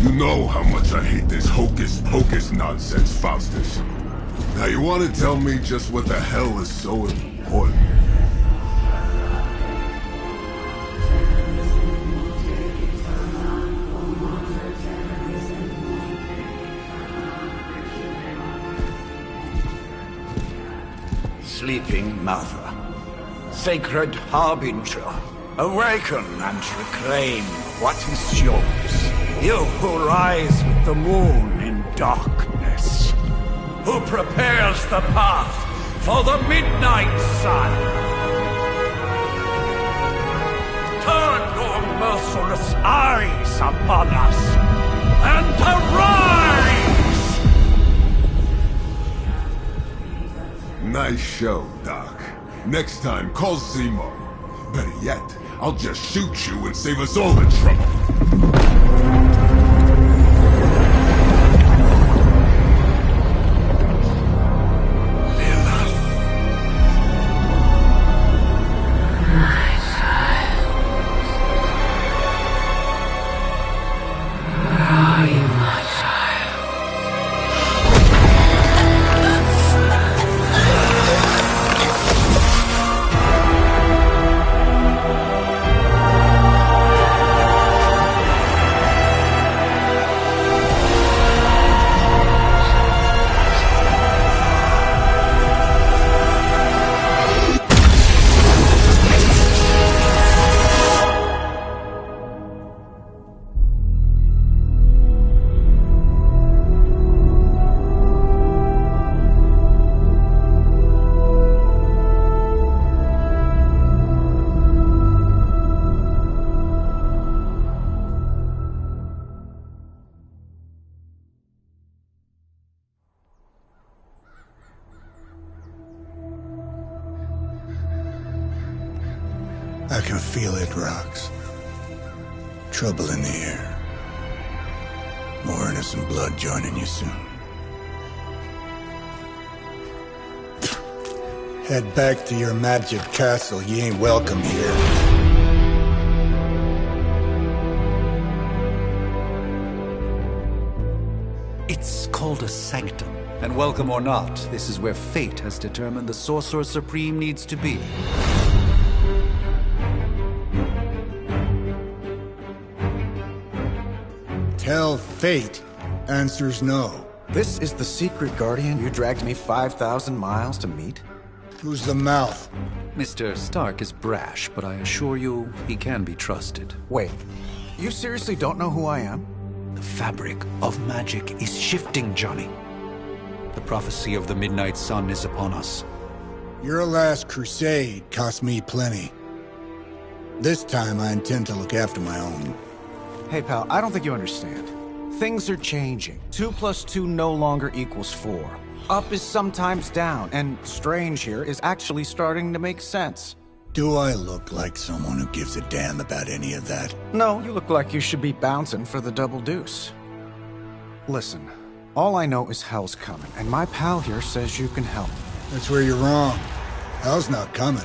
You know how much I hate this hocus-pocus nonsense, Faustus. Now you want to tell me just what the hell is so important? Sleeping Mother, sacred harbinger, awaken and reclaim what is yours. You who rise with the moon in darkness, who prepares the path for the midnight sun. Turn your merciless eyes upon us, and arise! Nice show, Doc. Next time, call Zemo. Better yet, I'll just shoot you and save us all the trouble. I can feel it, Rox. Trouble in the air. More innocent blood joining you soon. Head back to your magic castle. You ain't welcome here. It's called a sanctum. And welcome or not, this is where fate has determined the Sorcerer Supreme needs to be. Tell fate. Answers no. This is the secret guardian you dragged me 5,000 miles to meet? Who's the mouth? Mr. Stark is brash, but I assure you, he can be trusted. Wait, you seriously don't know who I am? The fabric of magic is shifting, Johnny. The prophecy of the Midnight Sun is upon us. Your last crusade cost me plenty. This time I intend to look after my own. Hey pal, I don't think you understand. Things are changing. 2 + 2 no longer equals 4. Up is sometimes down, and strange here is actually starting to make sense. Do I look like someone who gives a damn about any of that? No, you look like you should be bouncing for the double deuce. Listen, all I know is hell's coming, and my pal here says you can help. That's where you're wrong. Hell's not coming.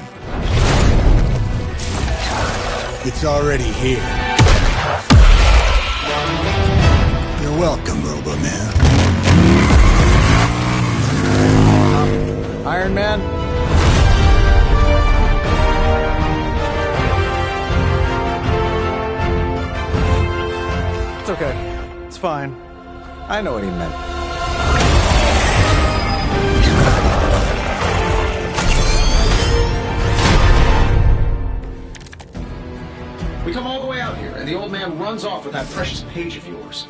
It's already here. You're welcome, Robo-Man. Iron Man? It's okay. It's fine. I know what he meant. We come all the way out here, and the old man runs off with that precious page of yours.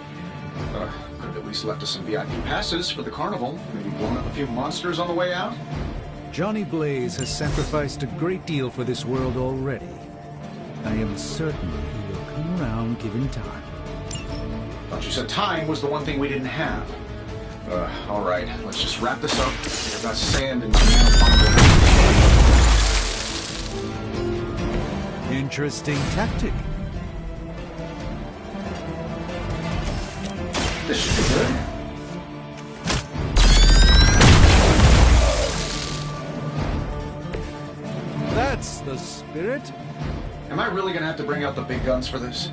Could have at least left us some VIP passes for the carnival. Maybe blown up a few monsters on the way out. Johnny Blaze has sacrificed a great deal for this world already. I am certain he will come around given time. Thought you said time was the one thing we didn't have. All right, let's just wrap this up. I've got sand in my nanoparticle. Interesting tactic. This should be good. That's the spirit. Am I really gonna have to bring out the big guns for this?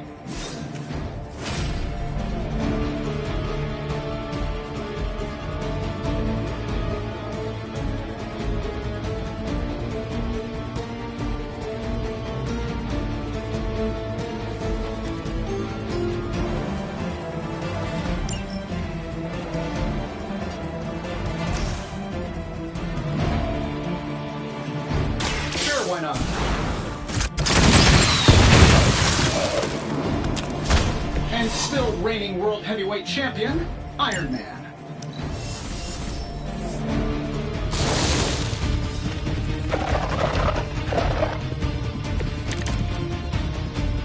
still reigning world heavyweight champion, Iron Man.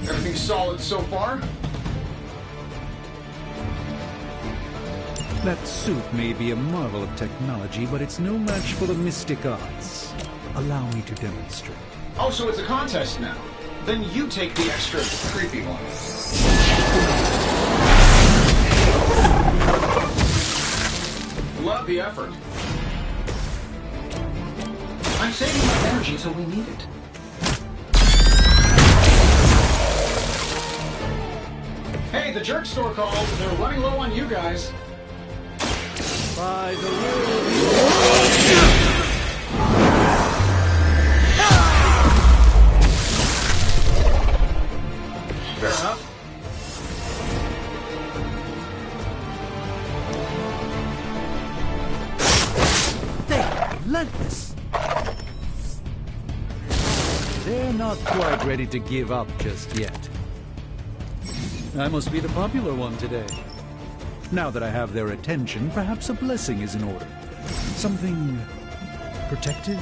Everything solid so far? That suit may be a marvel of technology, but it's no match for the mystic arts. Allow me to demonstrate. Oh, so it's a contest now. Then you take the extra creepy one. Love the effort. I'm saving my energy till we need it. Hey, the jerk store called. They're running low on you guys. By the will. Fair enough. Relentless. They're not quite ready to give up just yet. I must be the popular one today. Now that I have their attention, perhaps a blessing is in order. Something protective?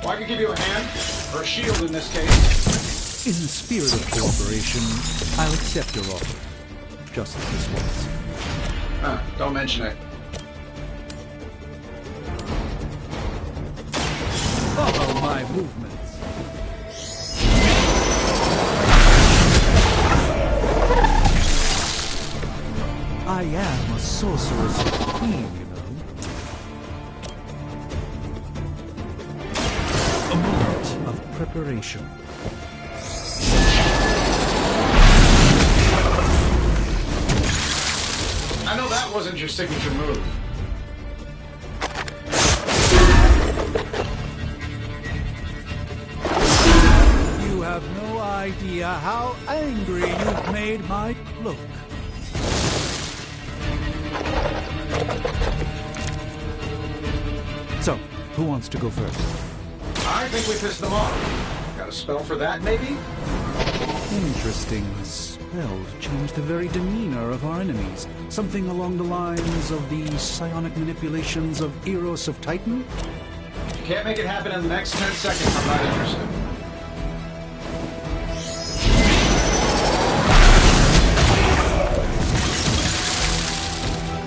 Well, I could give you a hand, or a shield in this case. In the spirit of cooperation, I'll accept your offer. Just this once. Don't mention it. Follow my movements. I am a sorcerer's queen, you know. A moment of preparation. I know that wasn't your signature move. You have no idea how angry you've made my cloak. So, who wants to go first? I think we pissed them off. Got a spell for that, maybe? Interesting. Spell to change the very demeanor of our enemies. Something along the lines of the psionic manipulations of Eros of Titan? If you can't make it happen in the next 10 seconds, I'm not interested.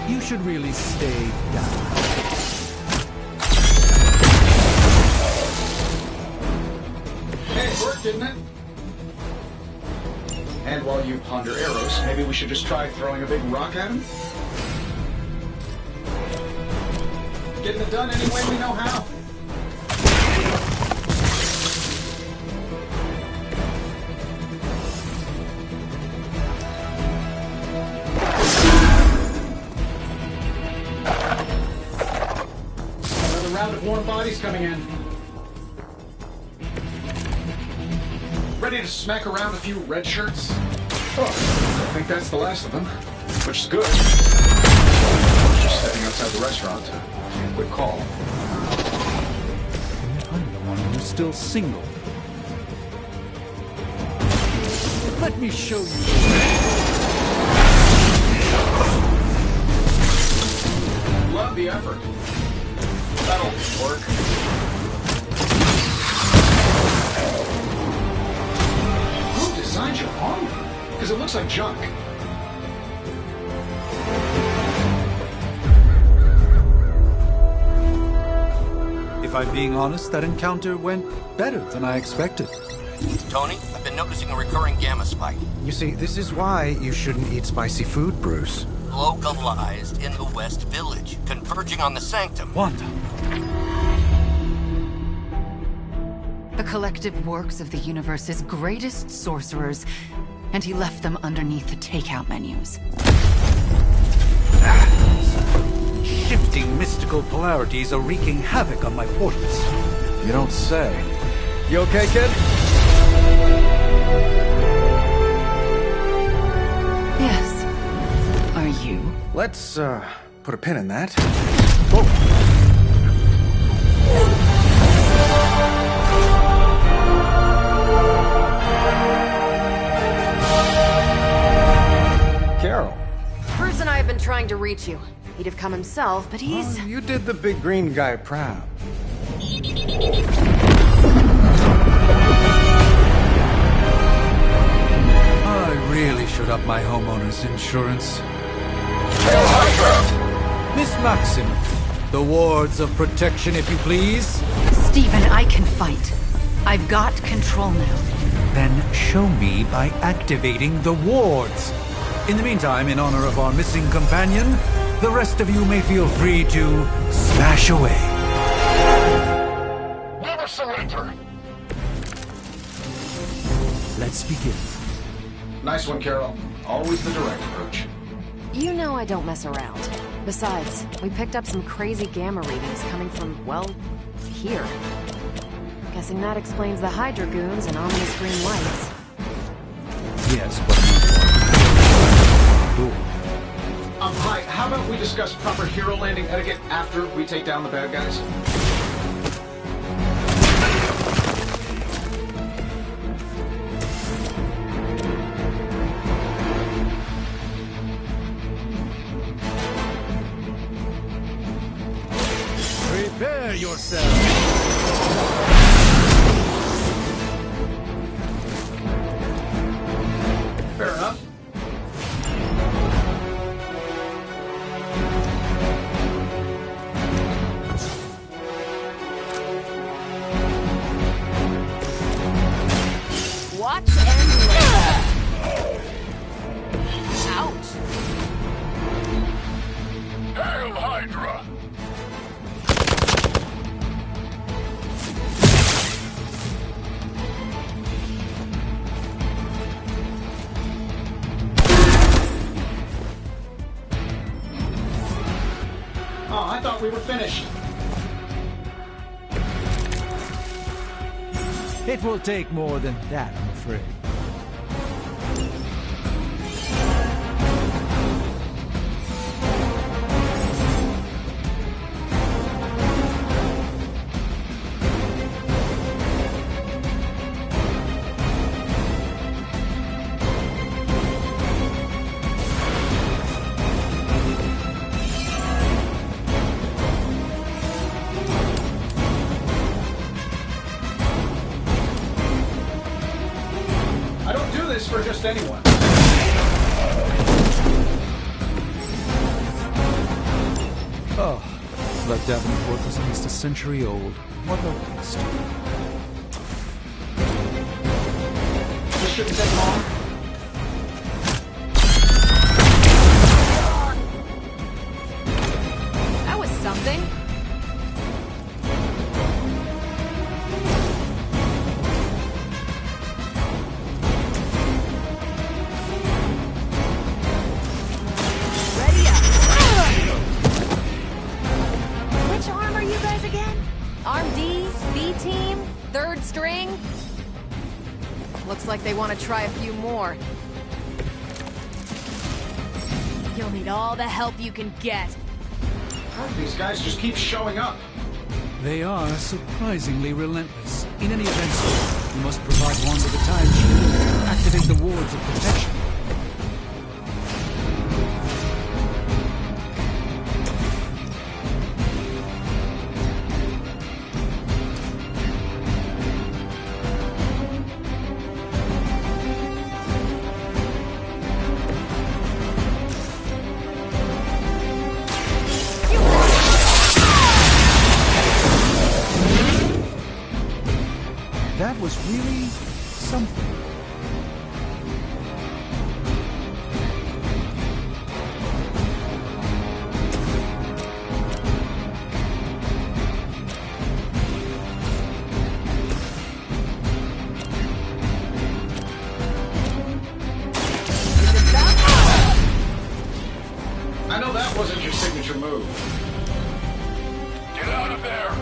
You should really stay down. Hey, it worked, didn't it? And while you ponder arrows, maybe we should just try throwing a big rock at him? Getting it done any way we know how. Another round of warm bodies coming in. Ready to smack around a few red shirts? Oh, I think that's the last of them, which is good. Just stepping outside the restaurant to take a quick call. I'm the one who's still single. Let me show you the way. Love the effort. That'll work. Who designed your armor? Because it looks like junk. If I'm being honest, that encounter went better than I expected. Tony, I've been noticing a recurring gamma spike. You see, this is why you shouldn't eat spicy food, Bruce. Localized in the West Village, converging on the Sanctum. Wanda. The collective works of the universe's greatest sorcerers, and he left them underneath the takeout menus. Shifting mystical polarities are wreaking havoc on my portals. You don't say. You okay, kid? Yes. Are you? Let's, put a pin in that. Carol, been trying to reach you. He'd have come himself, but he's... Oh, you did the big green guy proud. I really should up my homeowner's insurance. Miss Maxim, the wards of protection, if you please. Stephen, I can fight. I've got control now. Then show me by activating the wards. In the meantime, in honor of our missing companion, the rest of you may feel free to smash away. Never surrender. Let's begin. Nice one, Carol. Always the direct approach. You know I don't mess around. Besides, we picked up some crazy gamma readings coming from, well, here. Guessing that explains the Hydra goons and ominous green lights. Yes, but not Hi, how about we discuss proper hero landing etiquette after we take down the bad guys? Prepare yourself. Fair enough. Watch and learn. Ouch. Hail Hydra! Oh, I thought we were finished. It will take more than that, I'm afraid. I don't do this for just anyone. Oh, Blood Davenport was at least a century old. What a waste. This shouldn't take long. That was something. Ready up. Which arm are you guys again? Arm D, B team, third string? Looks like they want to try a few more. You'll need all the help you can get. These guys just keep showing up. They are surprisingly relentless. In any event, you must provide one with a time shield to activate the wards of protection. That was really something. I know that wasn't your signature move. Get out of there!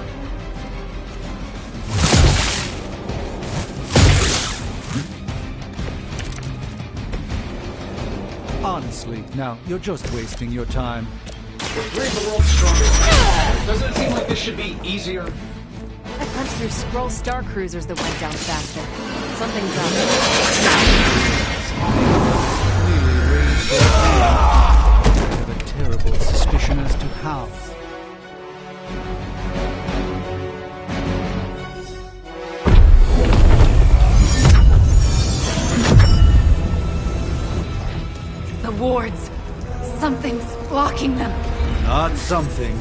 Honestly, now, you're just wasting your time. We're three of the world's strongest. Doesn't it seem like this should be easier? I punched through Skrull Star Cruisers that went down faster. Something's up. Clearly raised their hand. Have a wards. Something's blocking them. Not something.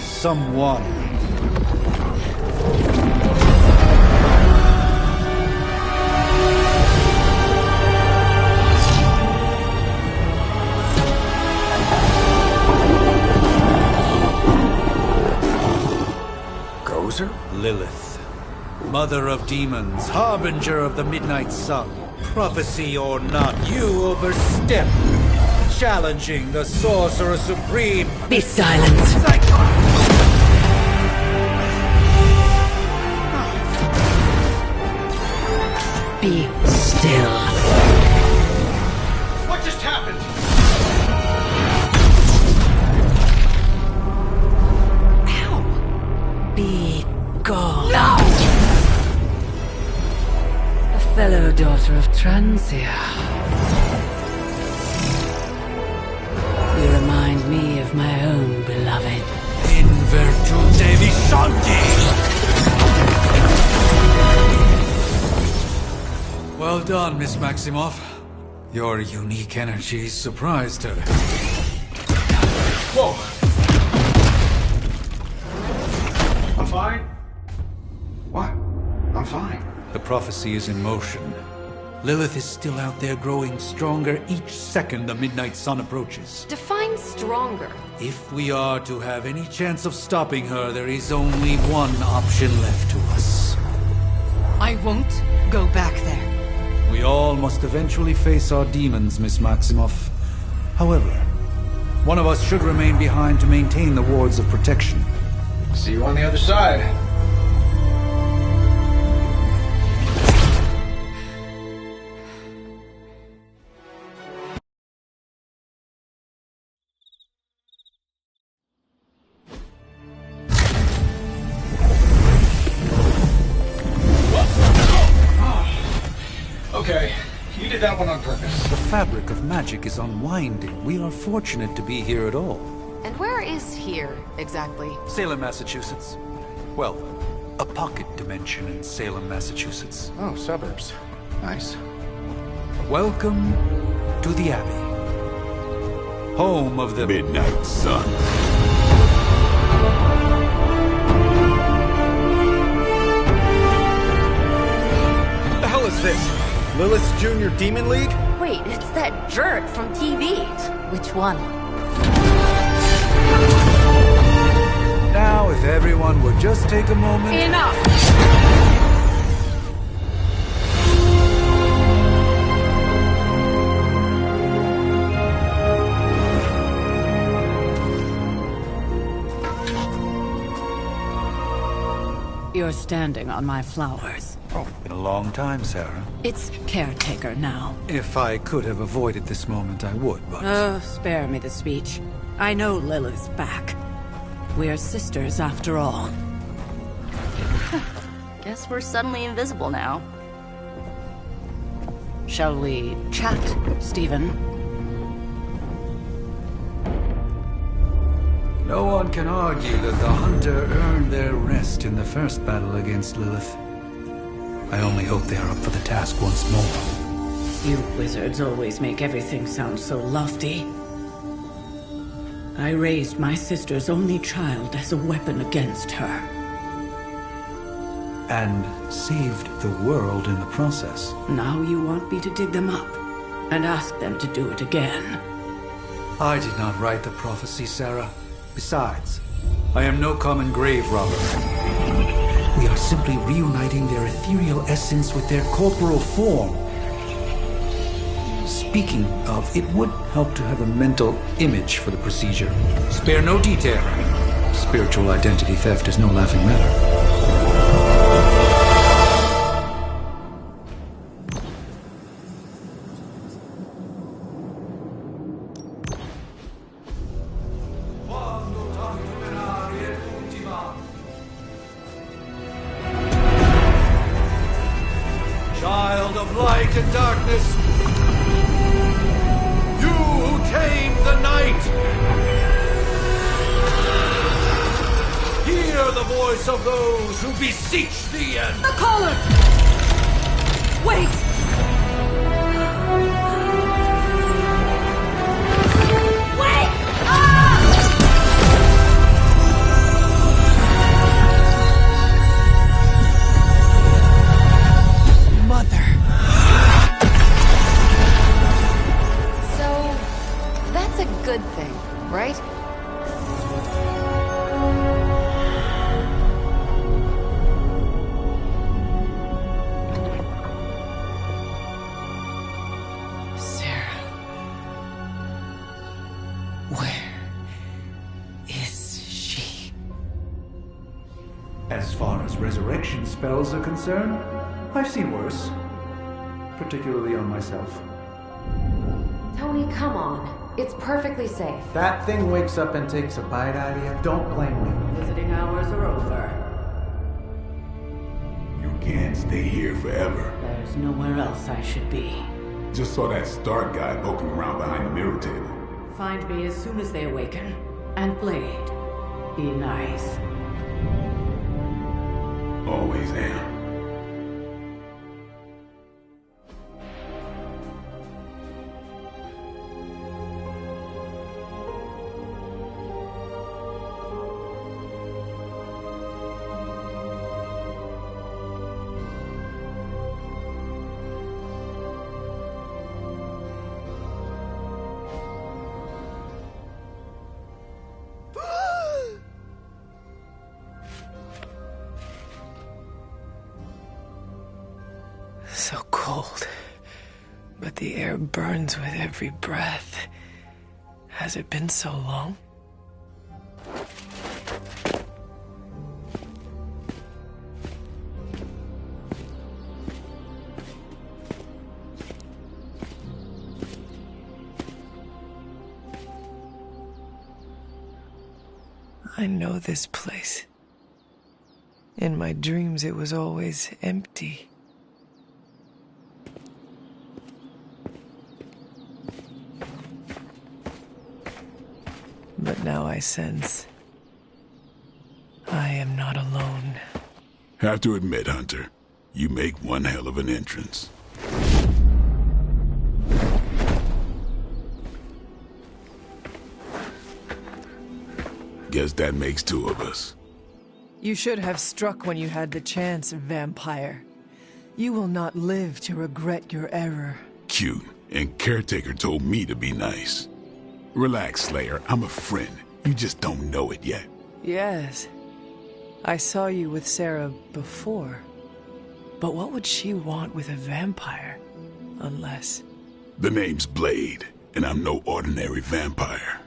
Someone. Gozer? Lilith. Mother of demons, harbinger of the midnight sun. Prophecy or not, you overstep. Challenging the Sorcerer Supreme. Be silent. Be still. What just happened? Ow. Be gone. No! A fellow daughter of Transia. You remind me of my own beloved. In virtute vishanti! Well done, Miss Maximoff. Your unique energy surprised her. Whoa! I'm fine? What? I'm fine. The prophecy is in motion. Lilith is still out there growing stronger each second the midnight sun approaches. Define stronger. If we are to have any chance of stopping her, there is only one option left to us. I won't go back there. We all must eventually face our demons, Miss Maximoff. However, one of us should remain behind to maintain the wards of protection. See you on the other side. Okay, you did that one on purpose. The fabric of magic is unwinding. We are fortunate to be here at all. And where is here, exactly? Salem, Massachusetts. Well, a pocket dimension in Salem, Massachusetts. Oh, suburbs. Nice. Welcome to the Abbey. Home of the Midnight Sun. What the hell is this? Lilith's Junior Demon League? Wait, it's that jerk from TV. Which one? Now, if everyone would just take a moment... Enough! You're standing on my flowers. Oh, been a long time, Sarah. It's caretaker now. If I could have avoided this moment, I would, but... Oh, spare me the speech. I know Lilith's back. We're sisters after all. Guess we're suddenly invisible now. Shall we chat, Stephen? No one can argue that the Hunter earned their rest in the first battle against Lilith. I only hope they are up for the task once more. You wizards always make everything sound so lofty. I raised my sister's only child as a weapon against her. And saved the world in the process. Now you want me to dig them up and ask them to do it again. I did not write the prophecy, Sarah. Besides, I am no common grave robber. We are simply reuniting their ethereal essence with their corporal form. Speaking of, it would help to have a mental image for the procedure. Spare no detail. Spiritual identity theft is no laughing matter. Child of light and darkness, you who tame the night, hear the voice of those who beseech thee and... The collar! Wait! good thing, right? Sarah. Where is she? As far as resurrection spells are concerned, I've seen worse. Particularly on myself. Tony, come on. It's perfectly safe. That thing wakes up and takes a bite out of you. Don't blame me. Visiting hours are over. You can't stay here forever. There's nowhere else I should be. Just saw that Stark guy poking around behind the mirror table. Find me as soon as they awaken. And Blade, be nice. Always am. So cold, but the air burns with every breath. Has it been so long? I know this place. In my dreams, it was always empty. But now I sense I am not alone. Have to admit, Hunter, you make one hell of an entrance. Guess that makes two of us. You should have struck when you had the chance, vampire. You will not live to regret your error. Cute, and Caretaker told me to be nice. Relax, Slayer. I'm a friend. You just don't know it yet. Yes. I saw you with Sarah before. But what would she want with a vampire? Unless... The name's Blade, and I'm no ordinary vampire.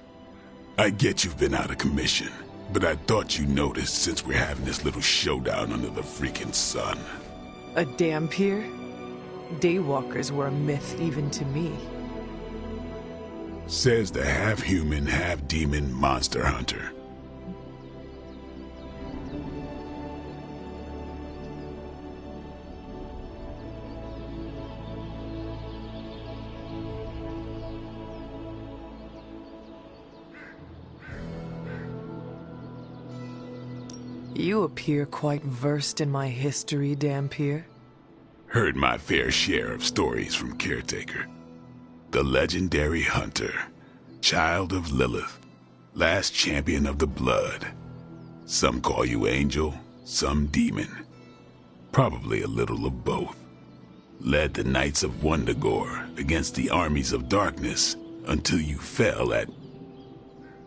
I get you've been out of commission, but I thought you noticed since we're having this little showdown under the freaking sun. A Dhampir? Daywalkers were a myth even to me. Says the half-human, half-demon monster hunter. You appear quite versed in my history, Dhampir. Heard my fair share of stories from Caretaker. The legendary hunter, child of Lilith, last champion of the blood. Some call you angel, some demon. Probably a little of both. Led the Knights of Wundagore against the armies of darkness until you fell at...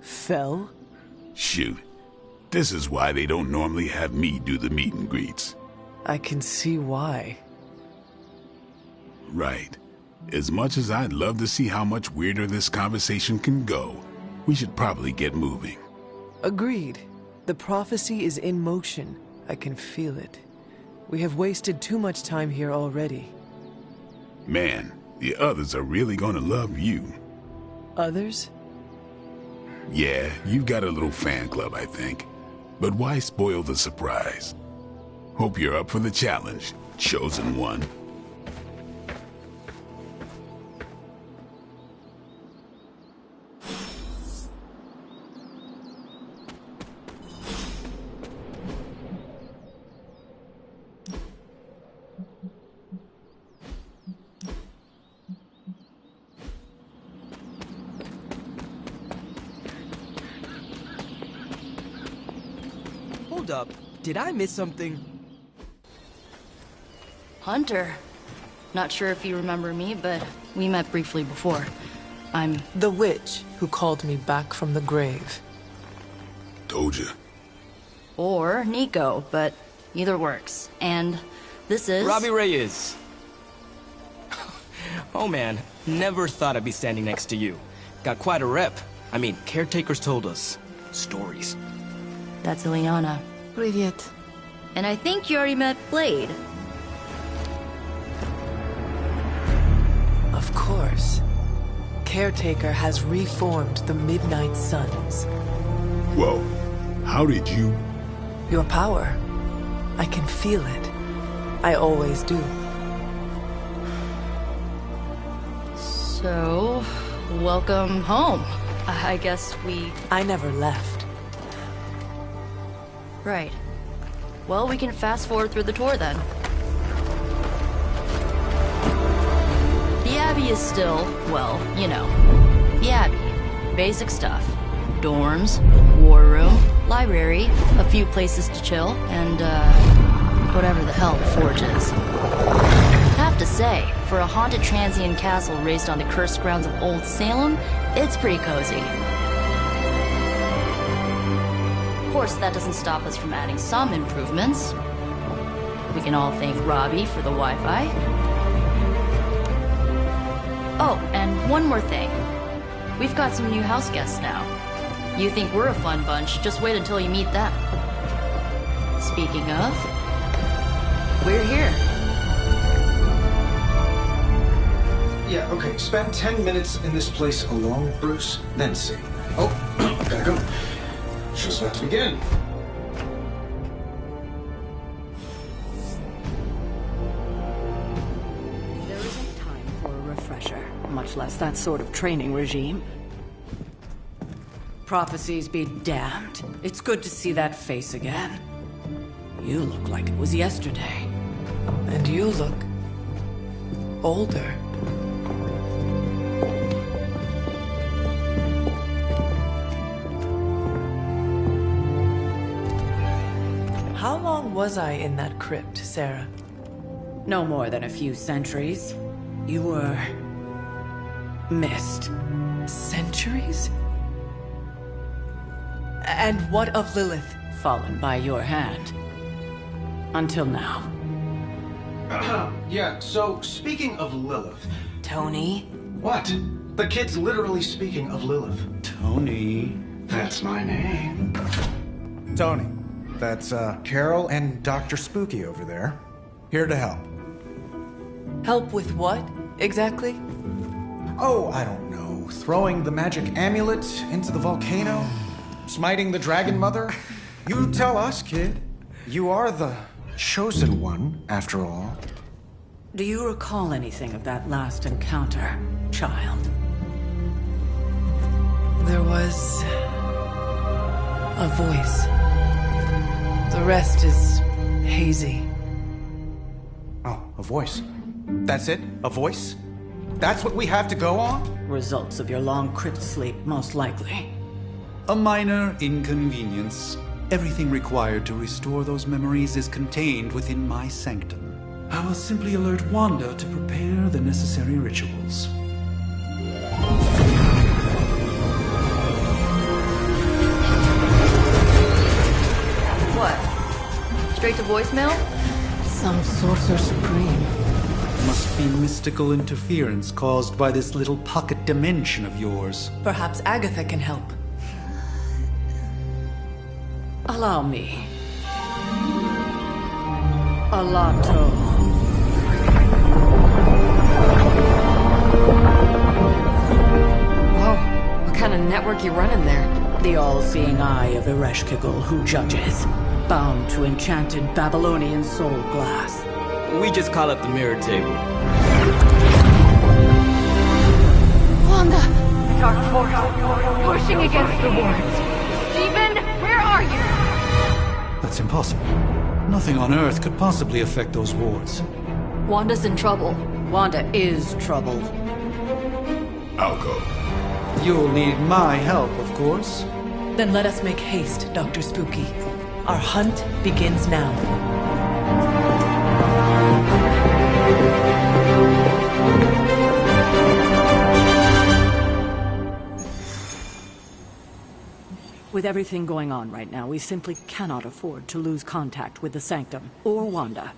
Fell? Shoot. This is why they don't normally have me do the meet and greets. I can see why. Right. As much as I'd love to see how much weirder this conversation can go, we should probably get moving. Agreed. The prophecy is in motion. I can feel it. We have wasted too much time here already. Man, the others are really gonna love you. Others? Yeah, you've got a little fan club, I think. But why spoil the surprise? Hope you're up for the challenge, chosen one. Hold up. Did I miss something? Hunter. Not sure if you remember me, but we met briefly before. I'm... The witch who called me back from the grave. Told you. Or Nico, but either works. And this is... Robbie Reyes. Oh man, never thought I'd be standing next to you. Got quite a rep. I mean, caretakers told us stories. That's Ileana. Привет. And I think you already met Blade. Of course. Caretaker has reformed the Midnight Suns. Whoa. How did you... Your power. I can feel it. I always do. So, welcome home. I guess we... I never left. Right. Well, we can fast forward through the tour then. The Abbey is still, well, you know, the Abbey. Basic stuff. Dorms, war room, library, a few places to chill, and, whatever the hell the Forge is. Have to say, for a haunted transient castle raised on the cursed grounds of Old Salem, it's pretty cozy. Of course, that doesn't stop us from adding some improvements. We can all thank Robbie for the Wi-Fi. Oh, and one more thing. We've got some new house guests now. You think we're a fun bunch, just wait until you meet them. Speaking of, we're here. Yeah, okay. Spend 10 minutes in this place alone, Bruce, then see. Oh, gotta go. Show's about to begin. There isn't time for a refresher, much less that sort of training regime. Prophecies be damned. It's good to see that face again. You look like it was yesterday. And you look... older. How long was I in that crypt, Sarah? No more than a few centuries. You were... missed. Centuries? And what of Lilith? Fallen by your hand. Until now. Yeah, so speaking of Lilith... Tony? What? The kid's literally speaking of Lilith. Tony. That's my name. Tony. That's, Carol and Dr. Spooky over there. Here to help. Help with what, exactly? Oh, I don't know. Throwing the magic amulet into the volcano? Smiting the Dragon Mother? You tell us, kid. You are the chosen one, after all. Do you recall anything of that last encounter, child? There was... a voice. The rest is hazy. Oh, a voice. That's it? A voice? That's what we have to go on? Results of your long crypt sleep, most likely. A minor inconvenience. Everything required to restore those memories is contained within my sanctum. I will simply alert Wanda to prepare the necessary rituals. What? Straight to voicemail? Some sorcerer supreme. Must be mystical interference caused by this little pocket dimension of yours. Perhaps Agatha can help. Allow me. Alato. Whoa, what kind of network you running there? The all-seeing eye of Ereshkigal who judges, bound to enchanted Babylonian soul glass. We just call it the mirror table. Wanda! Dark force, pushing against the wards. Stephen, where are you? That's impossible. Nothing on Earth could possibly affect those wards. Wanda's in trouble. Wanda is troubled. I'll go. You'll need my help, of course. Then let us make haste, Dr. Spooky. Our hunt begins now. With everything going on right now, we simply cannot afford to lose contact with the Sanctum or Wanda.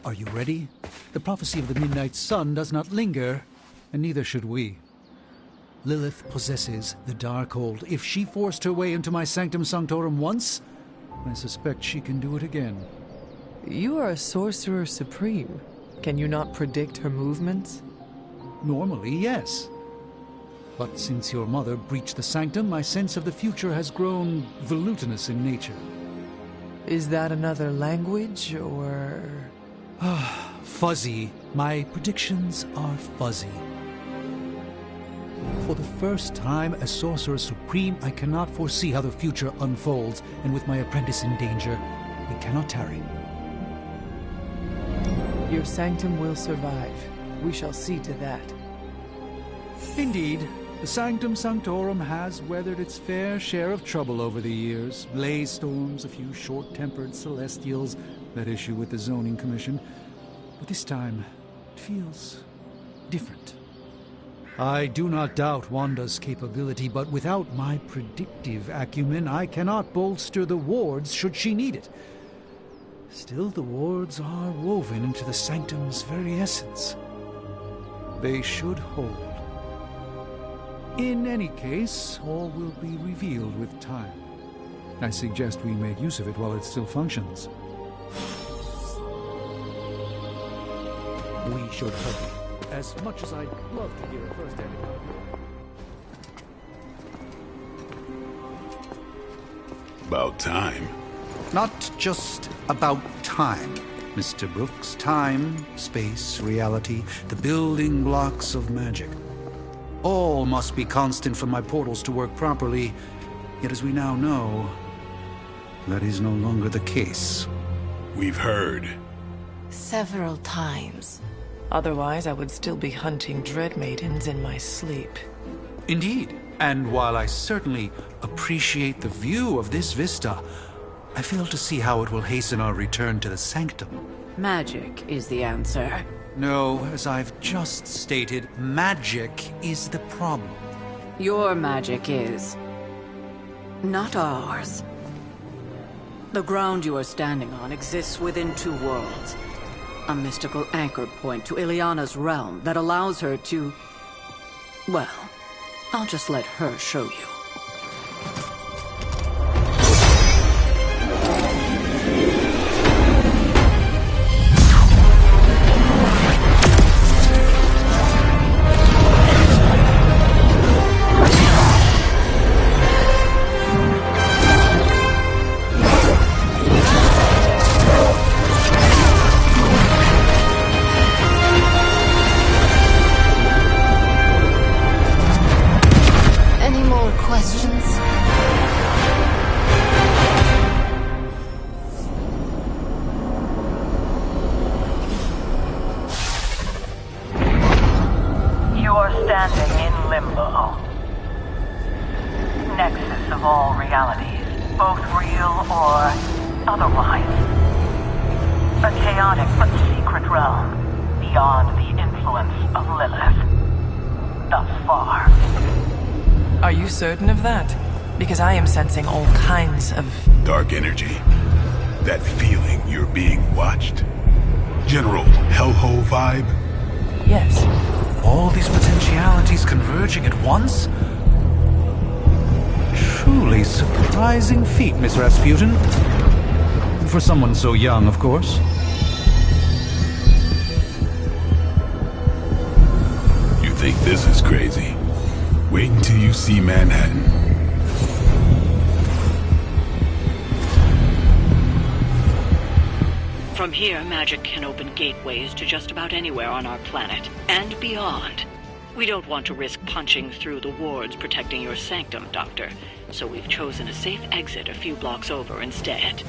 Are you ready? The prophecy of the Midnight Sun does not linger, and neither should we. Lilith possesses the Darkhold. If she forced her way into my Sanctum Sanctorum once, I suspect she can do it again. You are a Sorcerer Supreme. Can you not predict her movements? Normally, yes. But since your mother breached the Sanctum, my sense of the future has grown volutinous in nature. Is that another language, or...? Fuzzy. My predictions are fuzzy. For the first time as Sorcerer Supreme, I cannot foresee how the future unfolds, and with my apprentice in danger, we cannot tarry. Your Sanctum will survive. We shall see to that. Indeed, the Sanctum Sanctorum has weathered its fair share of trouble over the years. Blaze storms, a few short-tempered Celestials that issue with the Zoning Commission. But this time, it feels different. I do not doubt Wanda's capability, but without my predictive acumen, I cannot bolster the wards should she need it. Still, the wards are woven into the Sanctum's very essence. They should hold. In any case, all will be revealed with time. I suggest we make use of it while it still functions. We should hurry. As much as I'd love to hear a first-hand account. About time. Not just about time, Mr. Brooks. Time, space, reality, the building blocks of magic. All must be constant for my portals to work properly, yet as we now know, that is no longer the case. We've heard. Several times. Otherwise, I would still be hunting Dread Maidens in my sleep. Indeed, and while I certainly appreciate the view of this vista, I fail to see how it will hasten our return to the Sanctum. Magic is the answer. No, as I've just stated, magic is the problem. Your magic is... not ours. The ground you are standing on exists within two worlds. A mystical anchor point to Ileana's realm that allows her to... well, I'll just let her show you. Certain of that? Because I am sensing all kinds of... dark energy. That feeling you're being watched. General hellhole vibe? Yes. All these potentialities converging at once? Truly surprising feat, Miss Rasputin. For someone so young, of course. You think this is crazy? Wait until you see Manhattan. From here, magic can open gateways to just about anywhere on our planet, and beyond. We don't want to risk punching through the wards protecting your Sanctum, Doctor, so we've chosen a safe exit a few blocks over instead.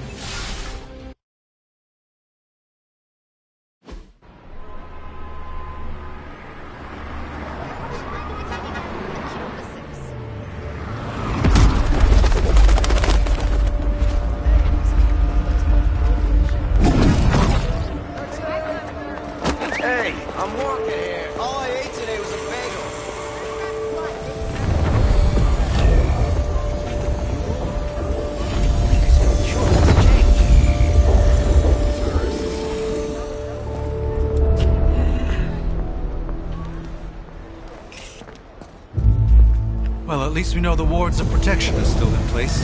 Well, at least we know the wards of protection are still in place.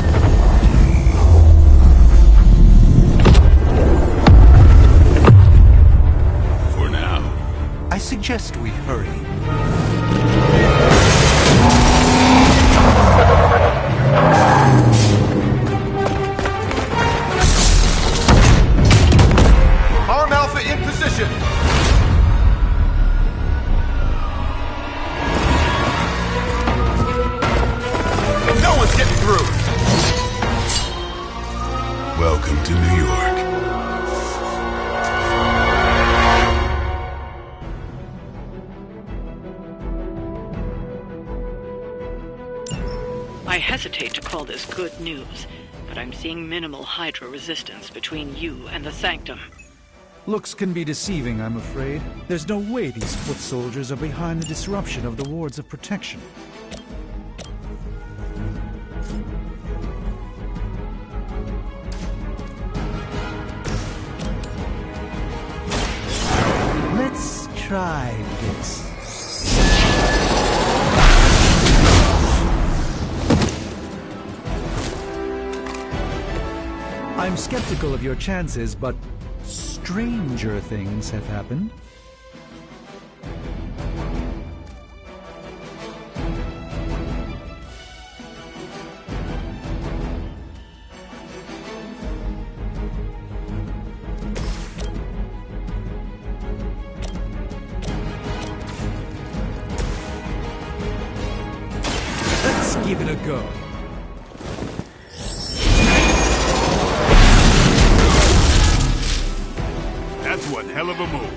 For now. I suggest we hurry. Arm Alpha in position! No one's getting through! Welcome to New York. I hesitate to call this good news, but I'm seeing minimal Hydra resistance between you and the Sanctum. Looks can be deceiving, I'm afraid. There's no way these foot soldiers are behind the disruption of the wards of protection. Let's try this. I'm skeptical of your chances, but stranger things have happened. Let's give it a go. That's one hell of a move.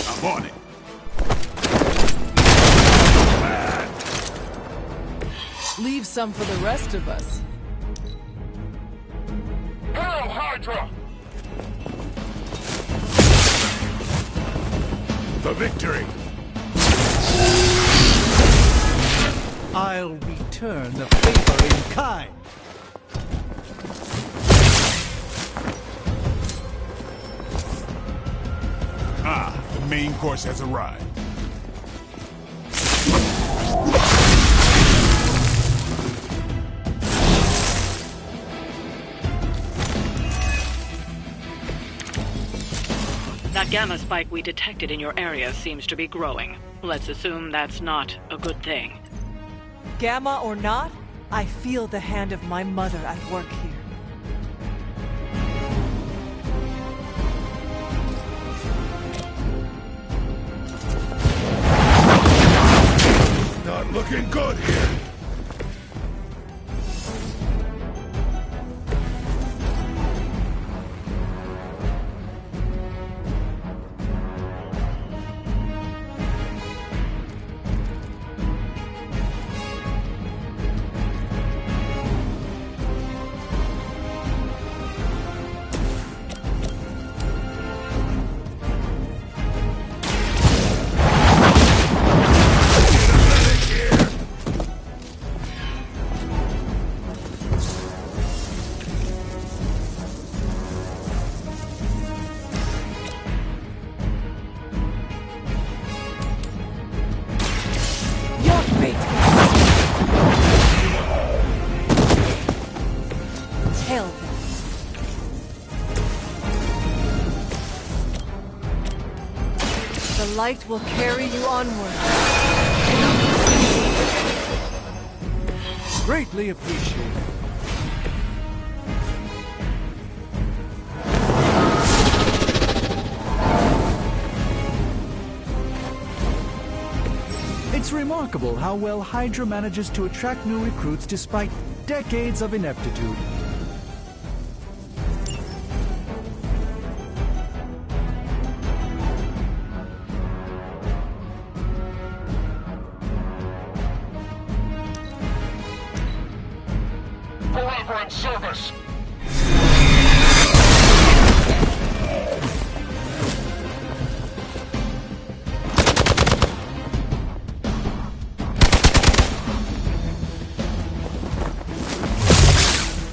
I'm on it. Leave some for the rest of us. Hail Hydra! For victory! I'll return the favor in kind. The main course has arrived. That gamma spike we detected in your area seems to be growing. Let's assume that's not a good thing. Gamma or not, I feel the hand of my mother at work here. Not looking good here. The light will carry you onward. Greatly appreciated. It's remarkable how well Hydra manages to attract new recruits despite decades of ineptitude. Forever in service!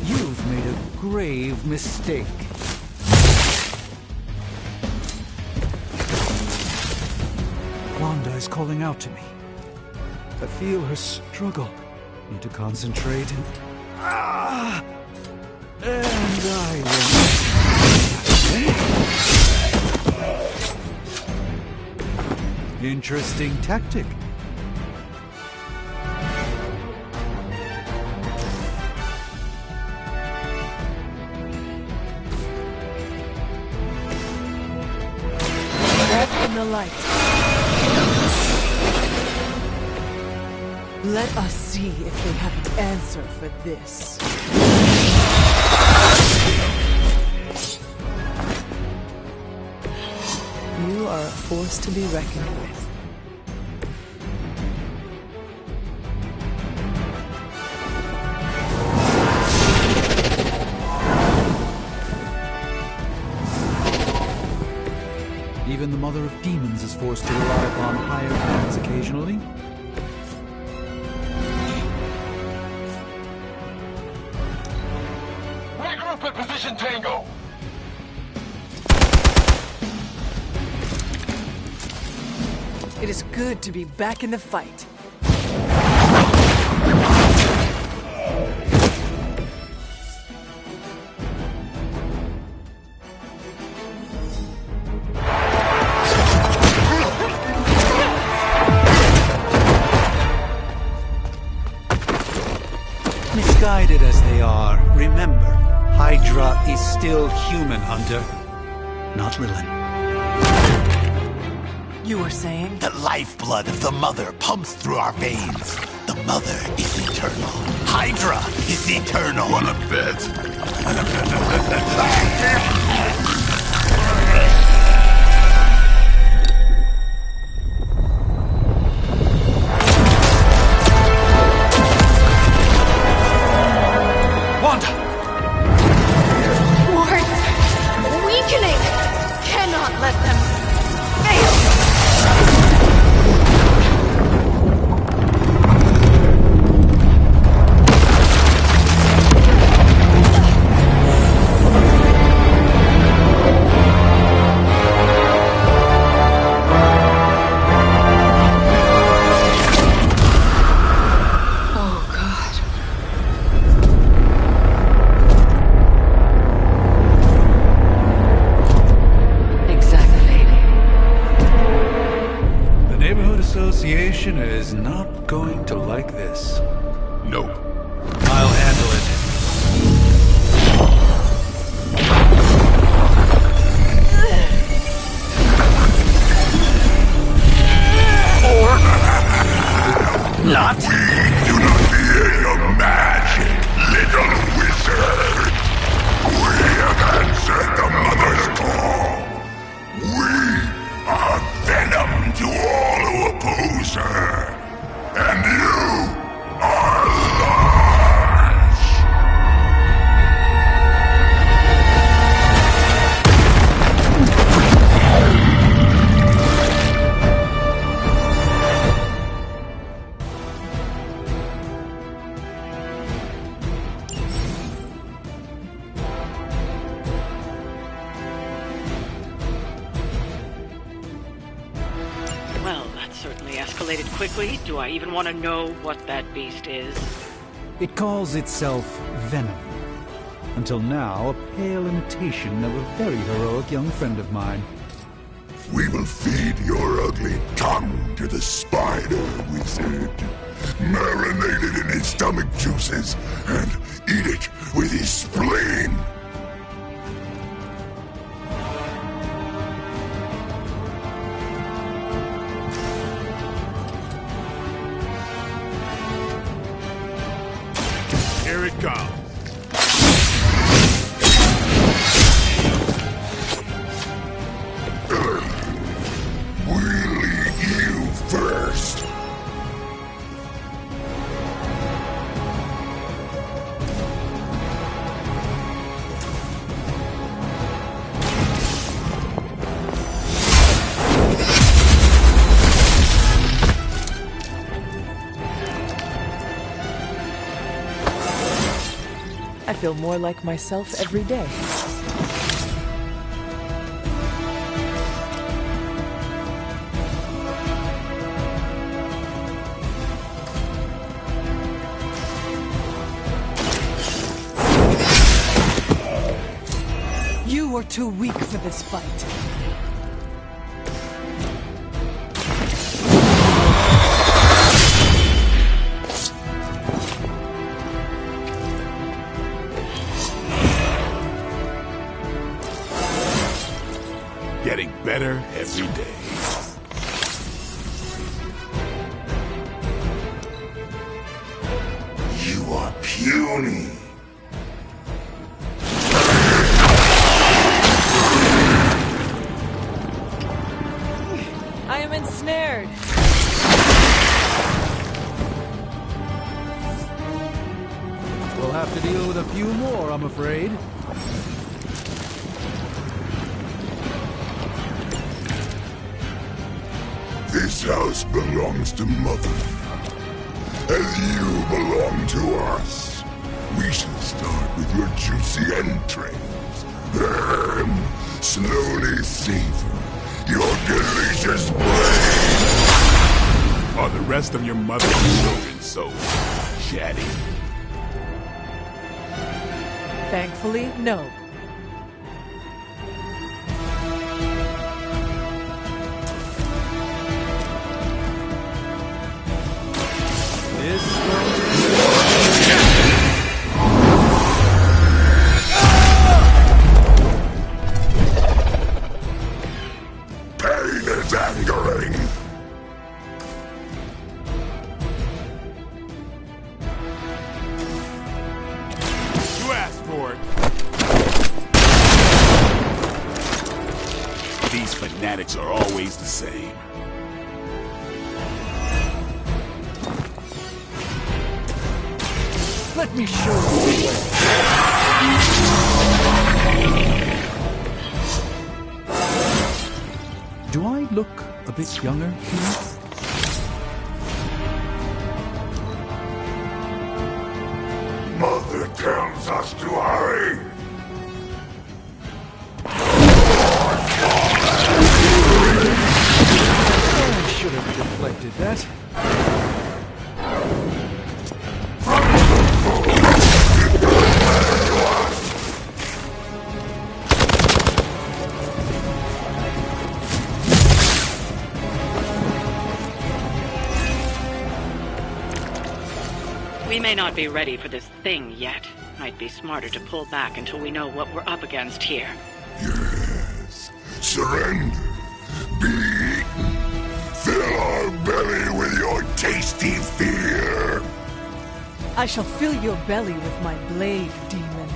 You've made a grave mistake. Wanda is calling out to me. I feel her struggle. Need to concentrate and... And I will... Interesting tactic. In the light. Let us see if they have an answer for this. You are a force to be reckoned with. Even the Mother of Demons is forced to rely upon higher hands occasionally. Regroup at position Tango. It is good to be back in the fight. Misguided as they are, remember, Hydra is still human, Hunter. Not Lilith. You were saying? The lifeblood of the Mother pumps through our veins. The Mother is eternal. Hydra is eternal. Wanna bet? Wanda! Wards! Weakening! Cannot let them fail! Association is not going to like this. Nope. I'll handle it. Not. We do not fear your magic, little wizard. We have answered the Mother's call. We are venom to all who oppose her. And you are lost. Well, that certainly escalated quickly. Do I even want to know what that beast is? It calls itself Venom. Until now, a pale imitation of a very heroic young friend of mine. We will feed your ugly tongue to the spider wizard. Marinate it in his stomach juices and eat it with his spleen. Here it comes. We'll eat you first. I feel more like myself every day. You're too weak for this fight. Getting better every day. You are puny. I am ensnared. We'll have to deal with a few more, I'm afraid. This house belongs to Mother, as you belong to us. We shall start with your juicy entrails, then slowly savor your delicious brain. Are the rest of your mother's children so chatty? Thankfully, no. Pain is angering. You asked for it. These fanatics are always the same. Let me show you the way. Do I look a bit younger to you? Mother tells us to hurry. I should have deflected that. We may not be ready for this thing yet. Might be smarter to pull back until we know what we're up against here. Yes. Surrender. Be eaten. Fill our belly with your tasty fear. I shall fill your belly with my blade, demon.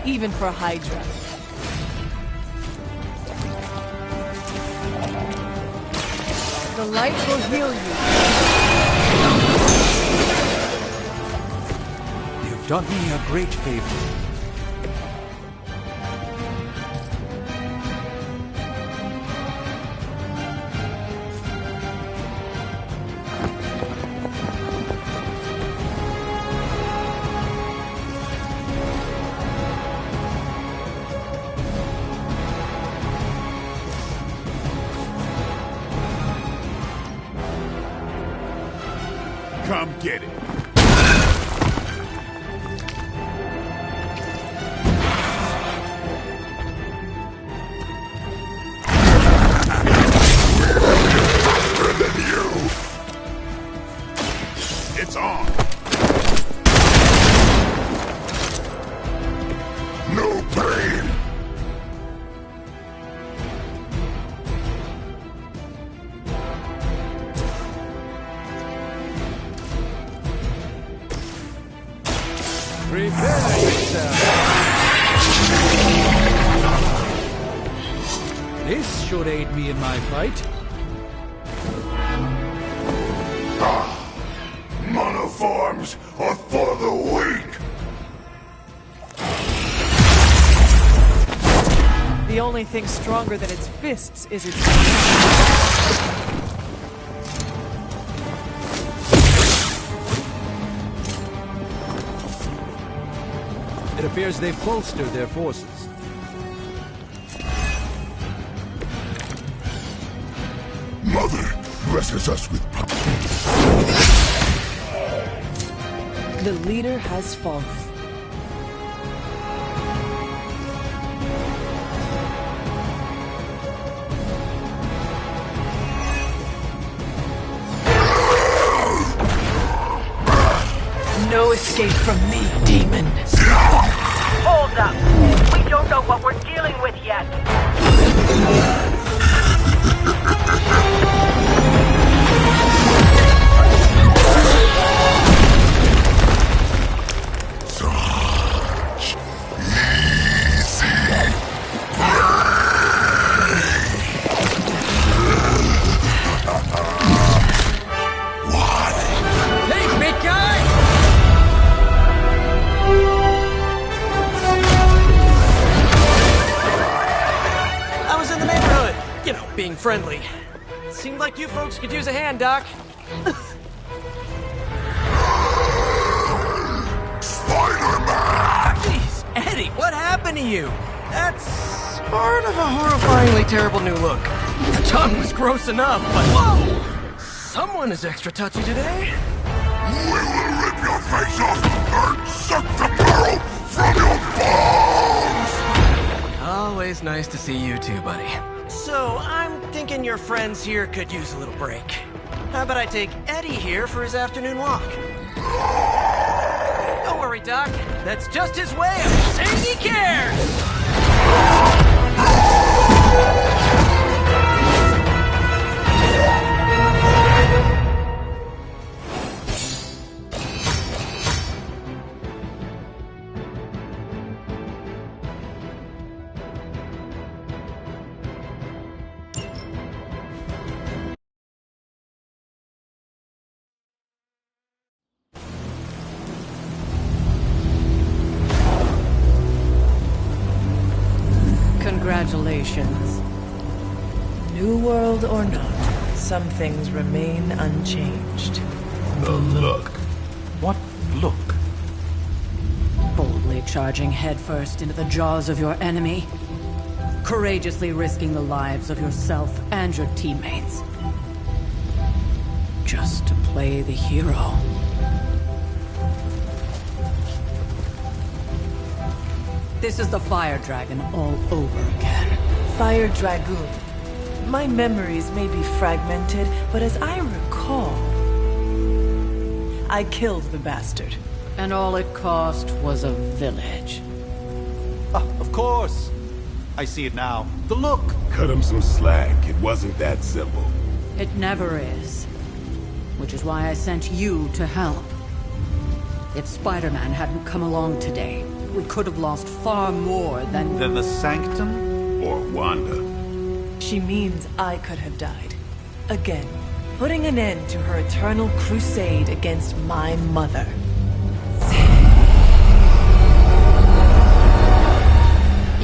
Even for Hydra. The light will heal you. You've done me a great favor. Come get it. It's on. No pain. Prepare yourself. This should aid me in my fight. Monoforms are for the weak. only thing stronger than its fists is its... It appears they've bolstered their forces. Mother blesses us with power. The leader has fallen. No escape from me, demon. Hold up. We don't know what we're dealing with yet. Being friendly. Seemed like you folks could use a hand, Doc. Spider-Man! Jeez, Eddie, what happened to you? That's sort of a horrifyingly terrible new look. The tongue was gross enough, but whoa! Someone is extra touchy today. We will rip your face off and suck the marrow from your bones! Always nice to see you too, buddy. So, I'm thinking your friends here could use a little break. How about I take Eddie here for his afternoon walk? Don't worry, Doc. That's just his way of saying he cares! Congratulations. New world or not, some things remain unchanged. The look. What look? Boldly charging headfirst into the jaws of your enemy. Courageously risking the lives of yourself and your teammates. Just to play the hero. This is the Fire Dragon all over again. Fire Dragoon. My memories may be fragmented, but as I recall, I killed the bastard. And all it cost was a village. Ah, of course. I see it now. The look. Cut him some slack. It wasn't that simple. It never is. Which is why I sent you to help. If Spider-Man hadn't come along today, we could have lost far more than... Than the Sanctum? Or Wanda. She means I could have died. Again, putting an end to her eternal crusade against my mother.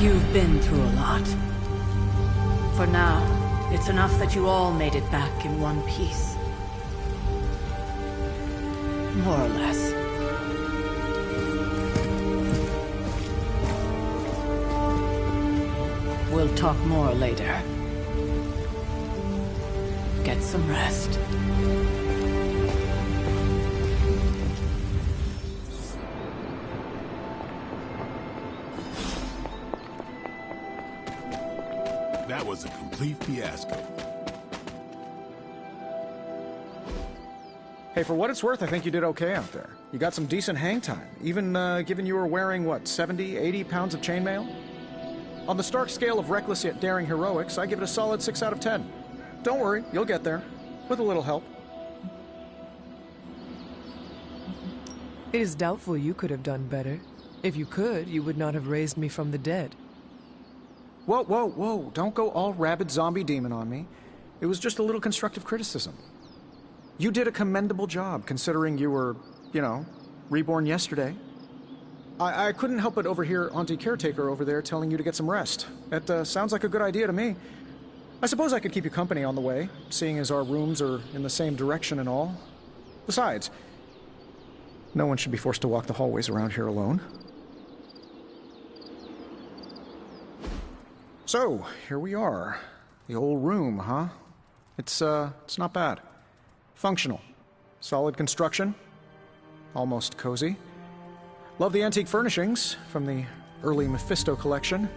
You've been through a lot. For now, it's enough that you all made it back in one piece. More or less. We'll talk more later. Get some rest. That was a complete fiasco. Hey, for what it's worth, I think you did okay out there. You got some decent hang time, even given you were wearing, what, 70, 80 pounds of chainmail? On the Stark scale of reckless yet daring heroics, I give it a solid 6 out of 10. Don't worry, you'll get there. With a little help. It is doubtful you could have done better. If you could, you would not have raised me from the dead. Whoa, whoa, whoa. Don't go all rabid zombie demon on me. It was just a little constructive criticism. You did a commendable job, considering you were, you know, reborn yesterday. I couldn't help but overhear Auntie Caretaker over there telling you to get some rest. It sounds like a good idea to me. I suppose I could keep you company on the way, seeing as our rooms are in the same direction and all. Besides, no one should be forced to walk the hallways around here alone. So, here we are. The old room, huh? It's not bad. Functional. Solid construction. Almost cozy. Love the antique furnishings from the early Mephisto collection.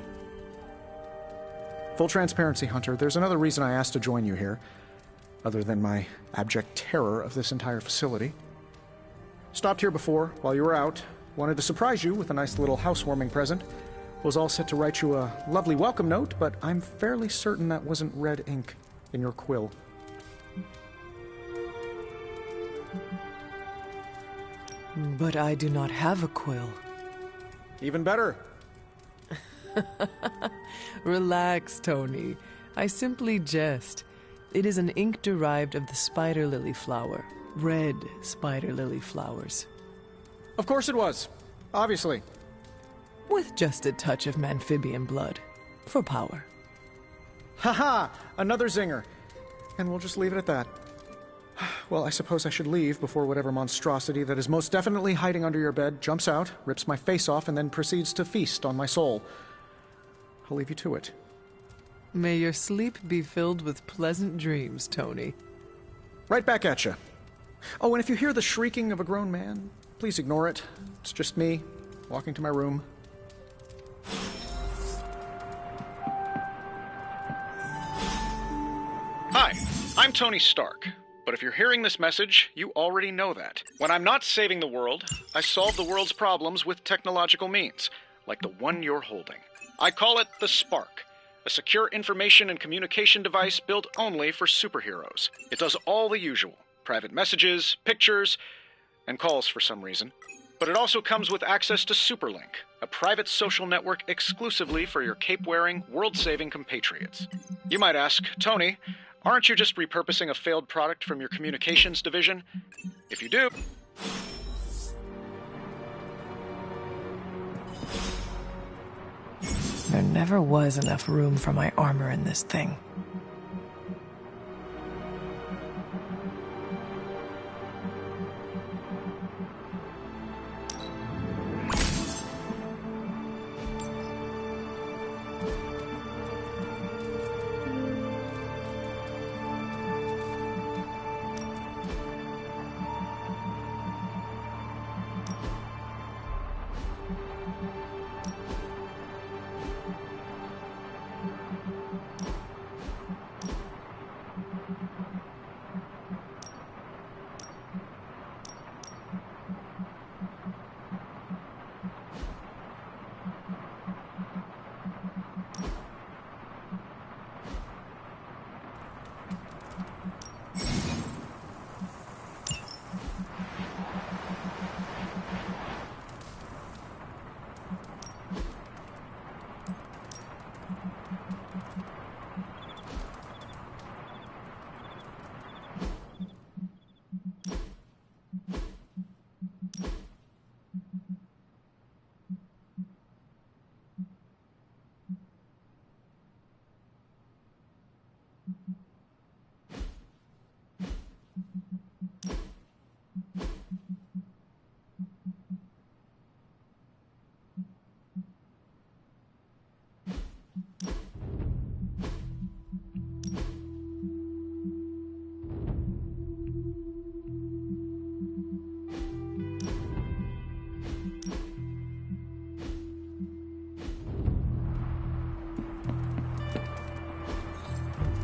Full transparency, Hunter, there's another reason I asked to join you here, other than my abject terror of this entire facility. Stopped here before, while you were out. Wanted to surprise you with a nice little housewarming present. Was all set to write you a lovely welcome note, but I'm fairly certain that wasn't red ink in your quill. But I do not have a quill. Even better. Relax, Tony. I simply jest. It is an ink derived of the spider lily flower. Red spider lily flowers. Of course it was. Obviously. With just a touch of amphibian blood. For power. Haha! Another zinger. And we'll just leave it at that. Well, I suppose I should leave before whatever monstrosity that is most definitely hiding under your bed jumps out, rips my face off, and then proceeds to feast on my soul. I'll leave you to it. May your sleep be filled with pleasant dreams, Tony. Right back at you. Oh, and if you hear the shrieking of a grown man, please ignore it. It's just me, walking to my room. Hi, I'm Tony Stark. But if you're hearing this message, you already know that. When I'm not saving the world, I solve the world's problems with technological means, like the one you're holding. I call it the Spark, a secure information and communication device built only for superheroes. It does all the usual, private messages, pictures, and calls for some reason. But it also comes with access to Superlink, a private social network exclusively for your cape-wearing, world-saving compatriots. You might ask, Tony, aren't you just repurposing a failed product from your communications division? If you do... There never was enough room for my armor in this thing.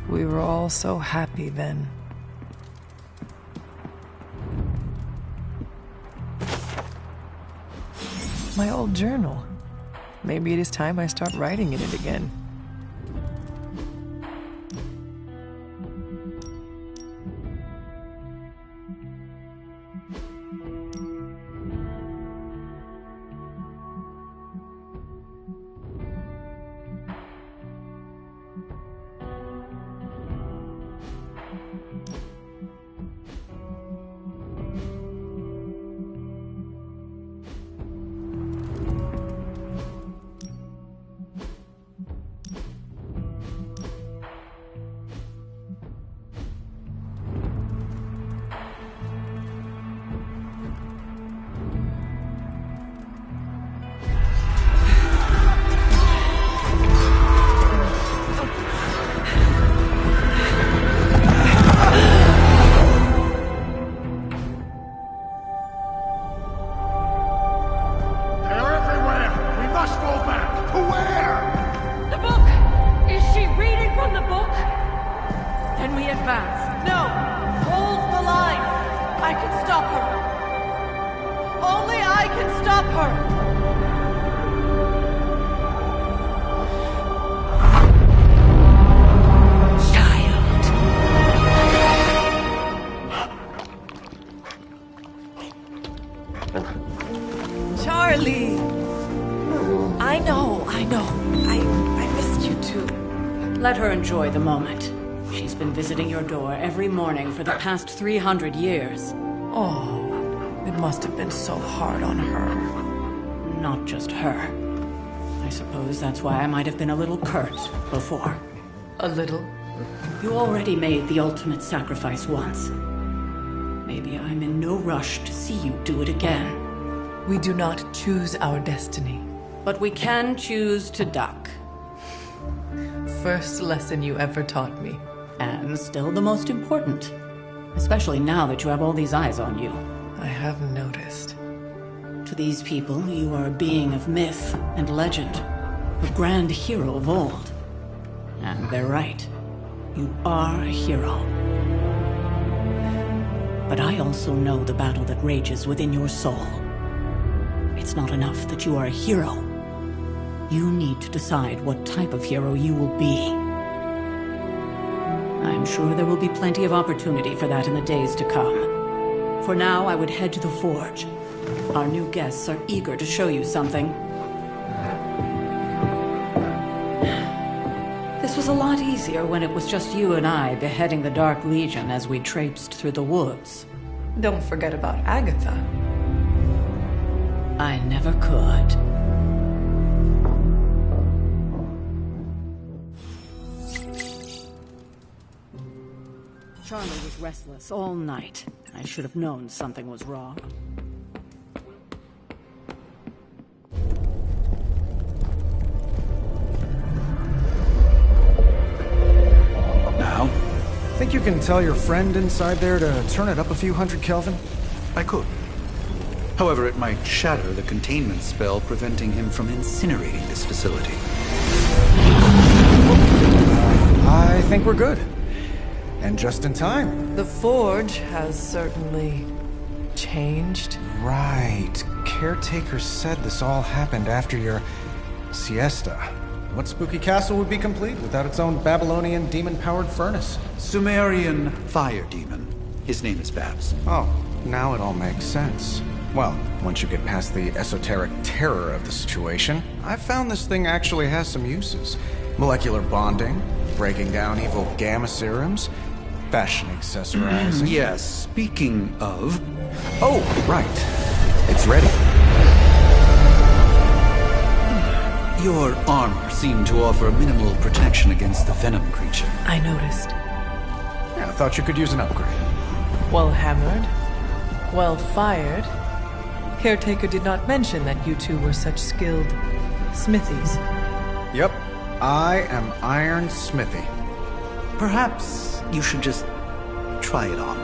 We were all so happy then. My old journal. Maybe it is time I start writing in it again. I know. I missed you too. Let her enjoy the moment. She's been visiting your door every morning for the past 300 years. Oh, it must have been so hard on her. Not just her. I suppose that's why I might have been a little curt before. A little? You already made the ultimate sacrifice once. Maybe I'm in no rush to see you do it again. We do not choose our destiny. But we can choose to duck. First lesson you ever taught me. And still the most important. Especially now that you have all these eyes on you. I have noticed. To these people, you are a being of myth and legend. A grand hero of old. And they're right. You are a hero. But I also know the battle that rages within your soul. It's not enough that you are a hero. You need to decide what type of hero you will be. I'm sure there will be plenty of opportunity for that in the days to come. For now, I would head to the Forge. Our new guests are eager to show you something. This was a lot easier when it was just you and I beheading the Dark Legion as we traipsed through the woods. Don't forget about Agatha. I never could. Charlie was restless all night. I should have known something was wrong. Now? Think you can tell your friend inside there to turn it up a few hundred Kelvin? I could. However, it might shatter the containment spell preventing him from incinerating this facility. I think we're good. And just in time. The Forge has certainly changed. Right. Caretaker said this all happened after your siesta. What spooky castle would be complete without its own Babylonian demon-powered furnace? Sumerian fire demon. His name is Babs. Oh, now it all makes sense. Well, once you get past the esoteric terror of the situation, I've found this thing actually has some uses. Molecular bonding, breaking down evil gamma serums, fashion accessorizing. Yes, speaking of... Oh, right. It's ready. Your armor seemed to offer minimal protection against the venom creature. I noticed. Yeah, I thought you could use an upgrade. Well hammered. Well fired. Caretaker did not mention that you two were such skilled smithies. Yep. I am Iron Smithy. Perhaps you should just try it on.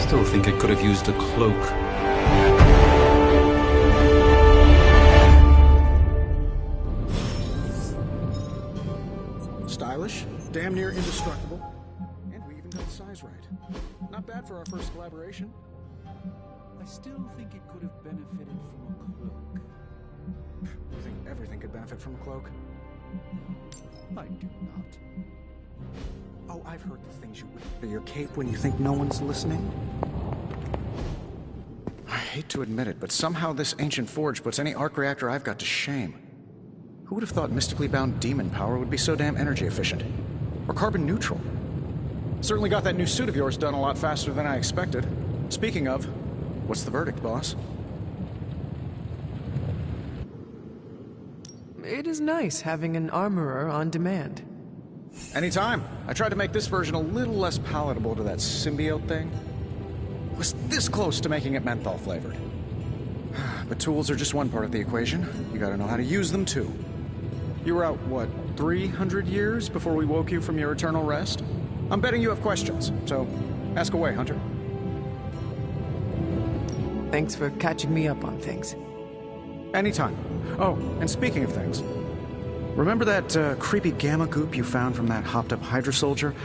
Still think it could have used a cloak. Stylish, damn near indestructible, and we even got the size right. Not bad for our first collaboration. I still think it could have benefited from a cloak. You think everything could benefit from a cloak? I do not. Oh, I've heard the things you wear under your cape when you think no one's listening. I hate to admit it, but somehow this ancient forge puts any arc reactor I've got to shame. Who would have thought mystically bound demon power would be so damn energy efficient? Or carbon neutral? Certainly got that new suit of yours done a lot faster than I expected. Speaking of, what's the verdict, boss? It is nice having an armorer on demand. Anytime. I tried to make this version a little less palatable to that symbiote thing. Was this close to making it menthol flavored. But tools are just one part of the equation. You gotta know how to use them too. You were out, what, 300 years before we woke you from your eternal rest? I'm betting you have questions, so ask away, Hunter. Thanks for catching me up on things. Anytime. Oh, and speaking of things, remember that creepy gamma goop you found from that hopped-up Hydra soldier?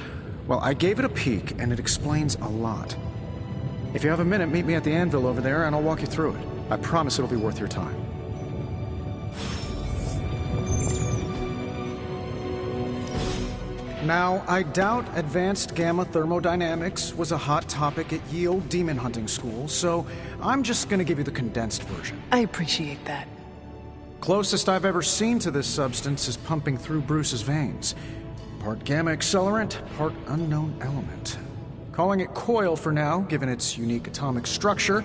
Well, I gave it a peek, and it explains a lot. If you have a minute, meet me at the anvil over there, and I'll walk you through it. I promise it'll be worth your time. Now, I doubt advanced gamma thermodynamics was a hot topic at Yield Demon Hunting School, so I'm just gonna give you the condensed version. I appreciate that. Closest I've ever seen to this substance is pumping through Bruce's veins. Part gamma accelerant, part unknown element. Calling it Coil for now, given its unique atomic structure.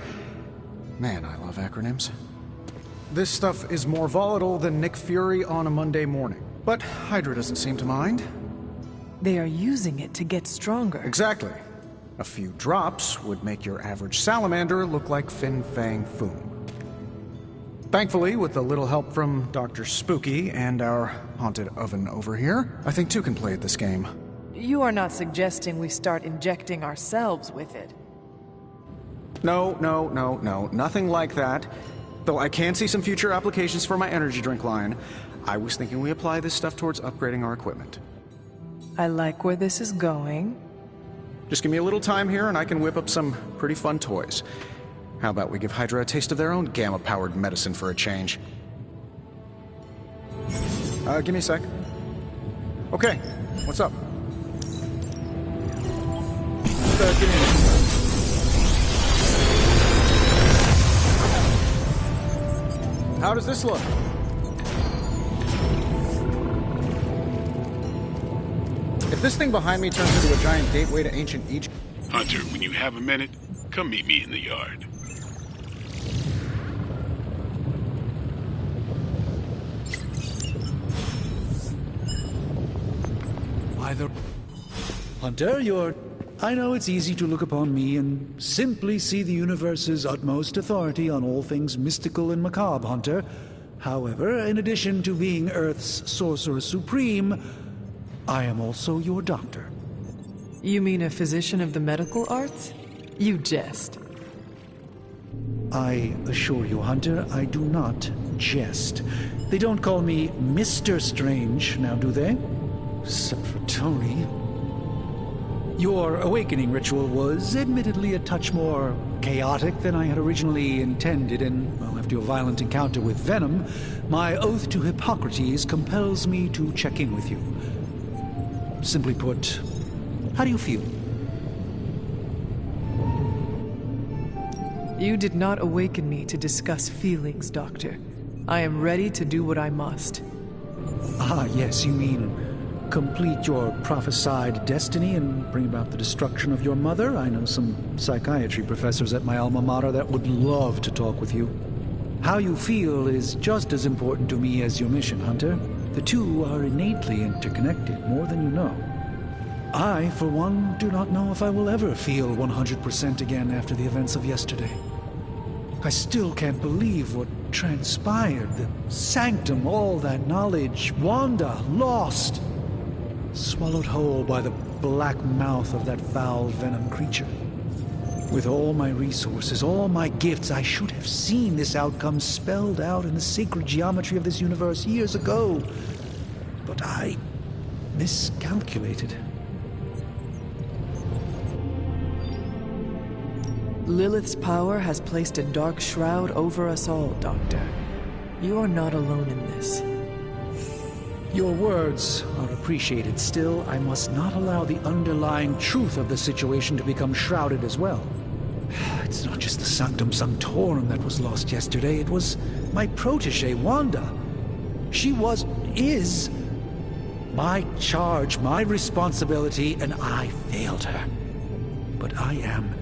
Man, I love acronyms. This stuff is more volatile than Nick Fury on a Monday morning. But Hydra doesn't seem to mind. They are using it to get stronger. Exactly. A few drops would make your average salamander look like Fin Fang Foom. Thankfully, with a little help from Dr. Spooky and our haunted oven over here, I think two can play at this game. You are not suggesting we start injecting ourselves with it. No, nothing like that. Though I can see some future applications for my energy drink line. I was thinking we apply this stuff towards upgrading our equipment. I like where this is going. Just give me a little time here and I can whip up some pretty fun toys. How about we give Hydra a taste of their own gamma-powered medicine for a change? Give me a sec. Okay, what's up? Give me a... How does this look? If this thing behind me turns into a giant gateway to ancient Egypt... Hunter, when you have a minute, come meet me in the yard. Either... Hunter, I know it's easy to look upon me and simply see the universe's utmost authority on all things mystical and macabre, Hunter. However, in addition to being Earth's Sorcerer Supreme, I am also your doctor. You mean a physician of the medical arts? You jest. I assure you, Hunter, I do not jest. They don't call me Mr. Strange, now do they? Except for Tony. Your awakening ritual was admittedly a touch more chaotic than I had originally intended, and, well, after your violent encounter with Venom, my oath to Hippocrates compels me to check in with you. Simply put, how do you feel? You did not awaken me to discuss feelings, Doctor. I am ready to do what I must. Ah, yes, you mean complete your prophesied destiny and bring about the destruction of your mother? I know some psychiatry professors at my alma mater that would love to talk with you. How you feel is just as important to me as your mission, Hunter. The two are innately interconnected, more than you know. I, for one, do not know if I will ever feel 100% again after the events of yesterday. I still can't believe what transpired. The sanctum, all that knowledge, Wanda, lost. Swallowed whole by the black mouth of that foul venom creature. With all my resources, all my gifts, I should have seen this outcome spelled out in the sacred geometry of this universe years ago. But I miscalculated. Lilith's power has placed a dark shroud over us all, Doctor. You are not alone in this. Your words are appreciated. Still, I must not allow the underlying truth of the situation to become shrouded as well. It's not just the Sanctum Sanctorum that was lost yesterday. It was my protege, Wanda. She is my charge, my responsibility, and I failed her. But I am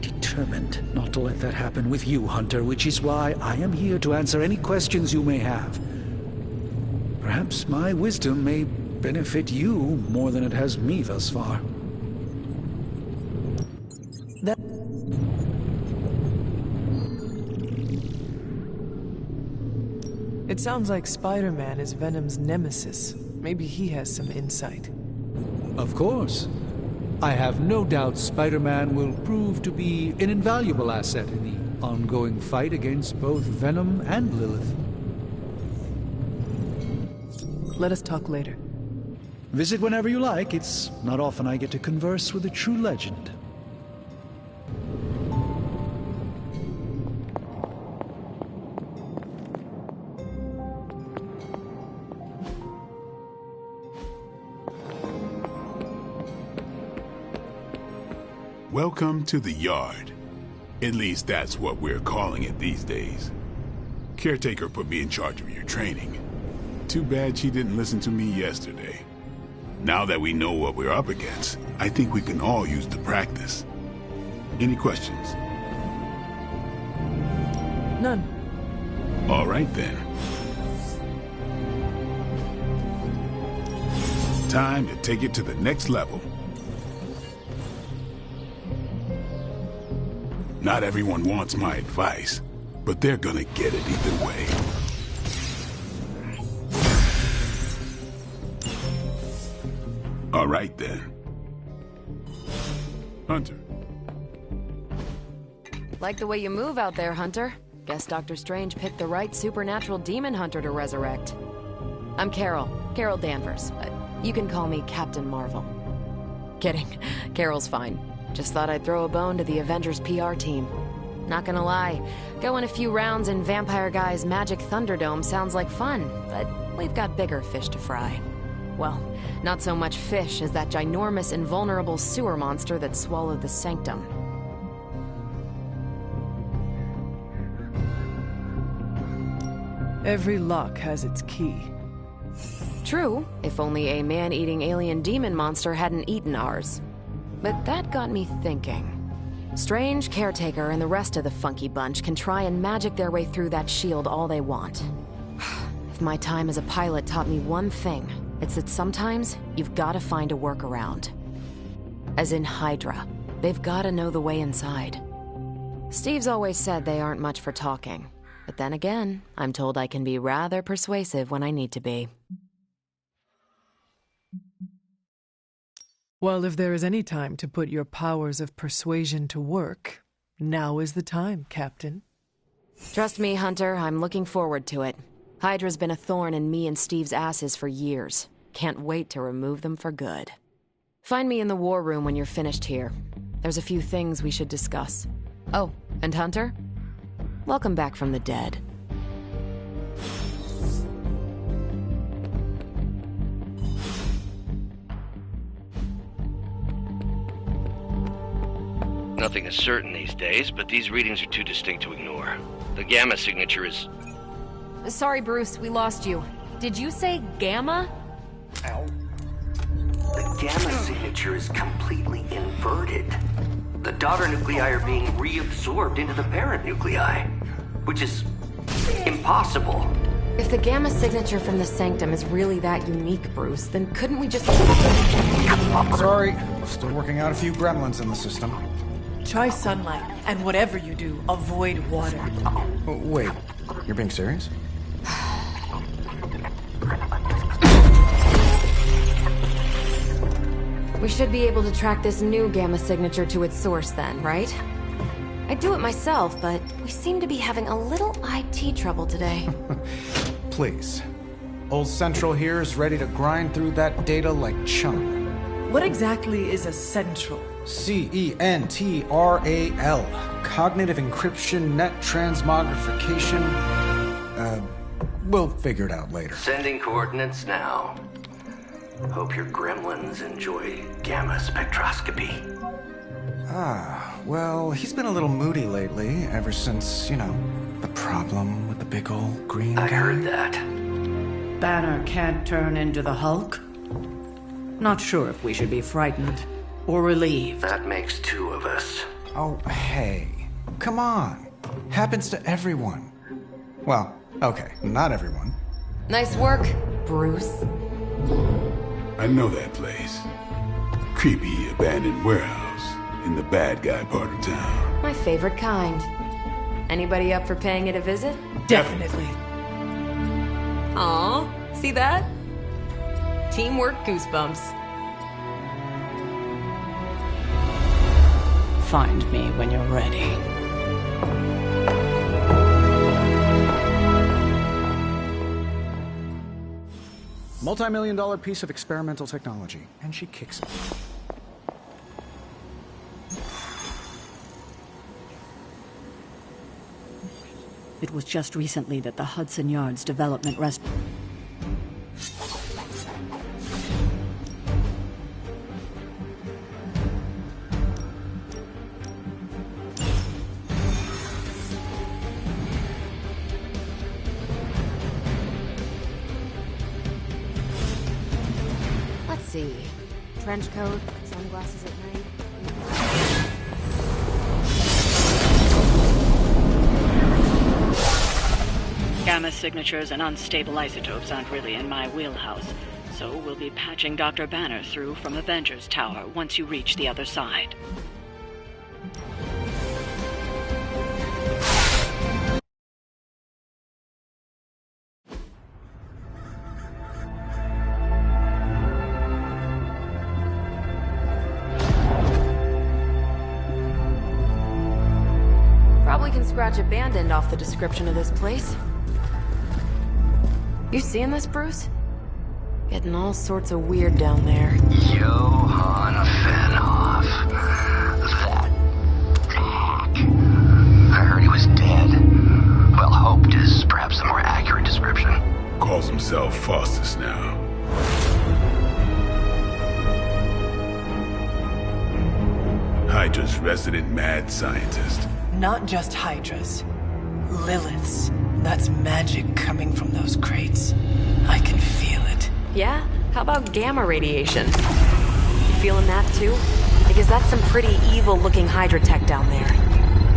determined not to let that happen with you, Hunter, which is why I am here to answer any questions you may have. Perhaps my wisdom may benefit you more than it has me thus far. It sounds like Spider-Man is Venom's nemesis. Maybe he has some insight. Of course. I have no doubt Spider-Man will prove to be an invaluable asset in the ongoing fight against both Venom and Lilith. Let us talk later. Visit whenever you like. It's not often I get to converse with a true legend. Welcome to the Yard. At least that's what we're calling it these days. Caretaker put me in charge of your training. Too bad she didn't listen to me yesterday. Now that we know what we're up against, I think we can all use the practice. Any questions? None. All right then. Time to take it to the next level. Not everyone wants my advice, but they're gonna get it either way. All right then. Hunter. Like the way you move out there, Hunter. Guess Dr. Strange picked the right supernatural demon hunter to resurrect. I'm Carol Danvers, but you can call me Captain Marvel. Kidding, Carol's fine. Just thought I'd throw a bone to the Avengers PR team. Not gonna lie, going a few rounds in Vampire Guy's Magic Thunderdome sounds like fun, but we've got bigger fish to fry. Well, not so much fish as that ginormous invulnerable sewer monster that swallowed the Sanctum. Every lock has its key. True, if only a man-eating alien demon monster hadn't eaten ours. But that got me thinking. Strange, Caretaker, and the rest of the funky bunch can try and magic their way through that shield all they want. If my time as a pilot taught me one thing, it's that sometimes you've gotta find a workaround. As in Hydra, they've gotta know the way inside. Steve's always said they aren't much for talking. But then again, I'm told I can be rather persuasive when I need to be. Well, if there is any time to put your powers of persuasion to work, now is the time, Captain. Trust me, Hunter, I'm looking forward to it. Hydra's been a thorn in me and Steve's asses for years. Can't wait to remove them for good. Find me in the war room when you're finished here. There's a few things we should discuss. Oh, and Hunter? Welcome back from the dead. Nothing is certain these days, but these readings are too distinct to ignore. The Gamma signature is... Sorry, Bruce, we lost you. Did you say Gamma? Ow. The Gamma signature is completely inverted. The daughter nuclei are being reabsorbed into the parent nuclei, which is impossible. If the Gamma signature from the Sanctum is really that unique, Bruce, then couldn't we just... Sorry, still working out a few gremlins in the system. Try sunlight, and whatever you do, avoid water. Oh, wait, you're being serious? We should be able to track this new Gamma signature to its source then, right? I'd do it myself, but we seem to be having a little IT trouble today. Please. Old Central here is ready to grind through that data like chum. What exactly is a central? CENTRAL. Cognitive encryption, net transmogrification. We'll figure it out later. Sending coordinates now. Hope your gremlins enjoy gamma spectroscopy. Well, he's been a little moody lately, ever since, the problem with the big old green guy. I heard that. Banner can't turn into the Hulk? Not sure if we should be frightened or relieved. That makes two of us. Oh, hey. Come on. Happens to everyone. Well, okay, not everyone. Nice work, Bruce. I know that place. Creepy abandoned warehouse in the bad guy part of town. My favorite kind. Anybody up for paying it a visit? Definitely. Aw, see that? Teamwork goosebumps. Find me when you're ready. Multi-million-dollar piece of experimental technology, and she kicks it. It was just recently that the Hudson Yards development rest... Let's see. Trench coat, sunglasses at night. Gamma signatures and unstable isotopes aren't really in my wheelhouse, so we'll be patching Dr. Banner through from Avengers Tower once you reach the other side. Probably can scratch abandoned off the description of this place. You seeing this, Bruce? Getting all sorts of weird down there. Johann Fenhoff. That hack. I heard he was dead. Well, hoped is perhaps the more accurate description. Calls himself Faustus now. Hydra's resident mad scientist. Not just Hydras. Liliths. That's magic coming from those crates. I can feel it. Yeah? How about gamma radiation? You feeling that too? Because that's some pretty evil-looking Hydra tech down there.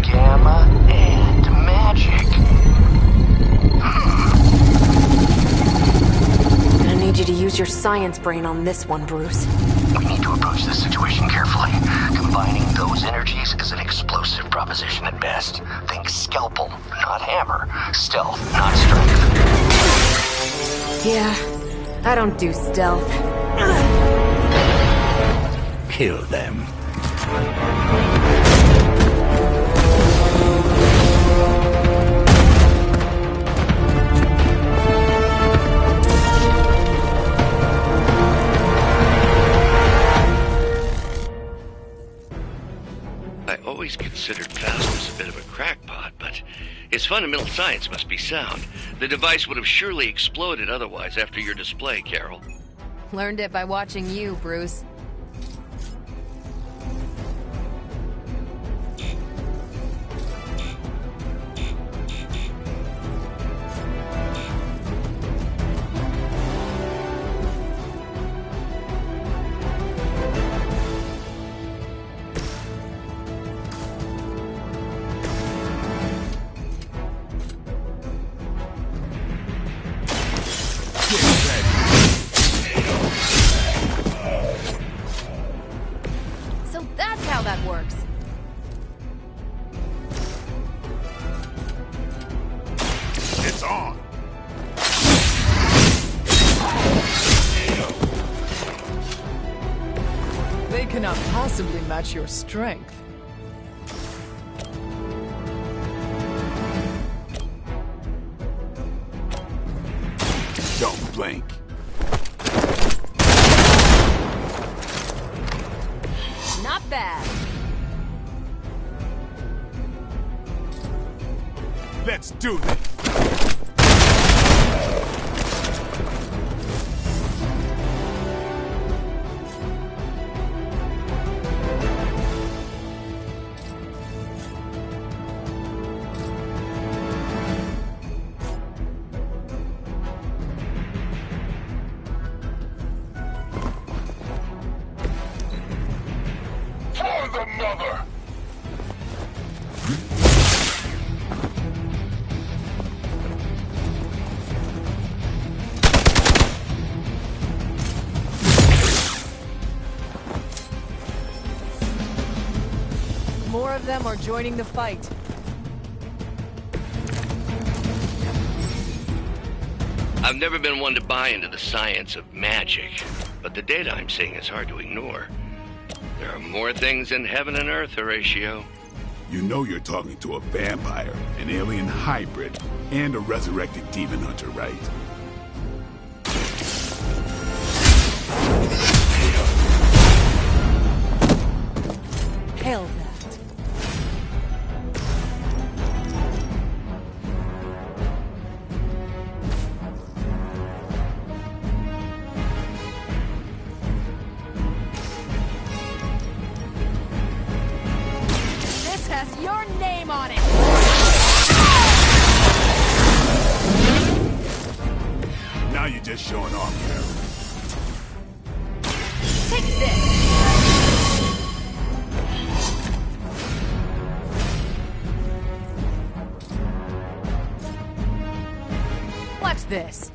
Gamma and magic. Gonna need you to use your science brain on this one, Bruce. We need to approach this situation carefully. Combining those energies is an explosive proposition at best. Think scalpel, not hammer. Stealth, not strength. Yeah, I don't do stealth. Kill them. I always considered Faustus a bit of a crackpot, but his fundamental science must be sound. The device would have surely exploded otherwise after your display, Carol. Learned it by watching you, Bruce. So that's how that works. It's on. They cannot possibly match your strength. Don't blink. Not bad. Let's do this. For the mother! More of them are joining the fight. I've never been one to buy into the science of magic, but the data I'm seeing is hard to ignore. There are more things in heaven and earth, Horatio. You know you're talking to a vampire, an alien hybrid, and a resurrected demon hunter, right? Hail that. This has your name on it! this.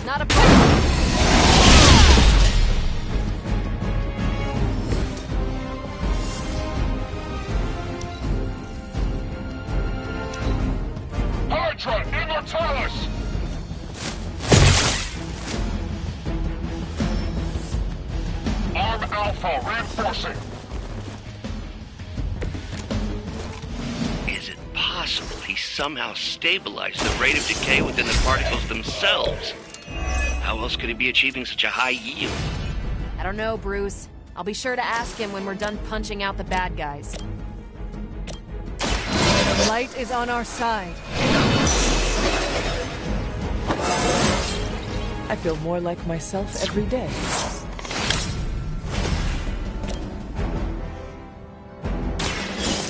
Not a problem. Hydra, Immortalis! Arm Alpha, reinforcing. Is it possible he somehow stabilized the rate of decay within the particles themselves? How else could he be achieving such a high yield? I don't know, Bruce. I'll be sure to ask him when we're done punching out the bad guys. The light is on our side. I feel more like myself every day.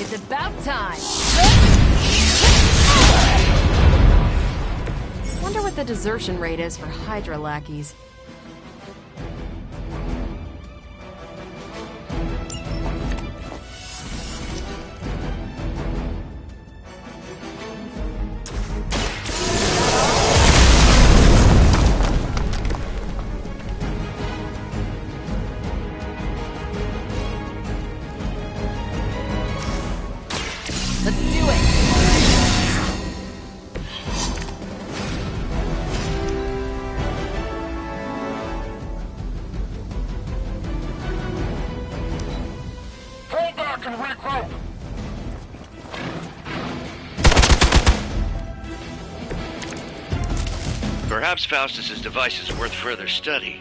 It's about time! Wonder what the desertion rate is for Hydra lackeys. Let's do it! Pull back and regroup! Perhaps Faustus's device is worth further study.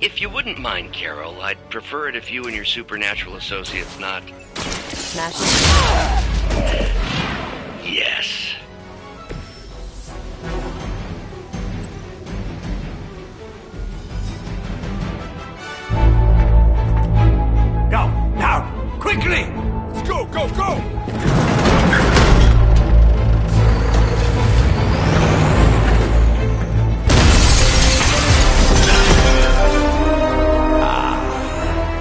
If you wouldn't mind, Carol, I'd prefer it if you and your supernatural associates not... Smash it. Yes. Go, now, quickly! Let's go, go, go!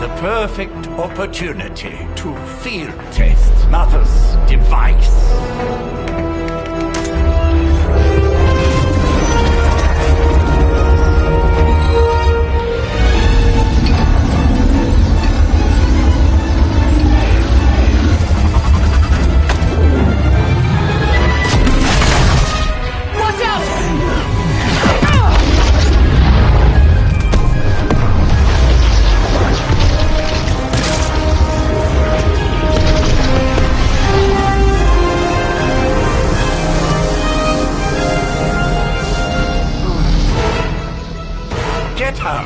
The perfect opportunity to field test Mother's device. Watch out! Get her!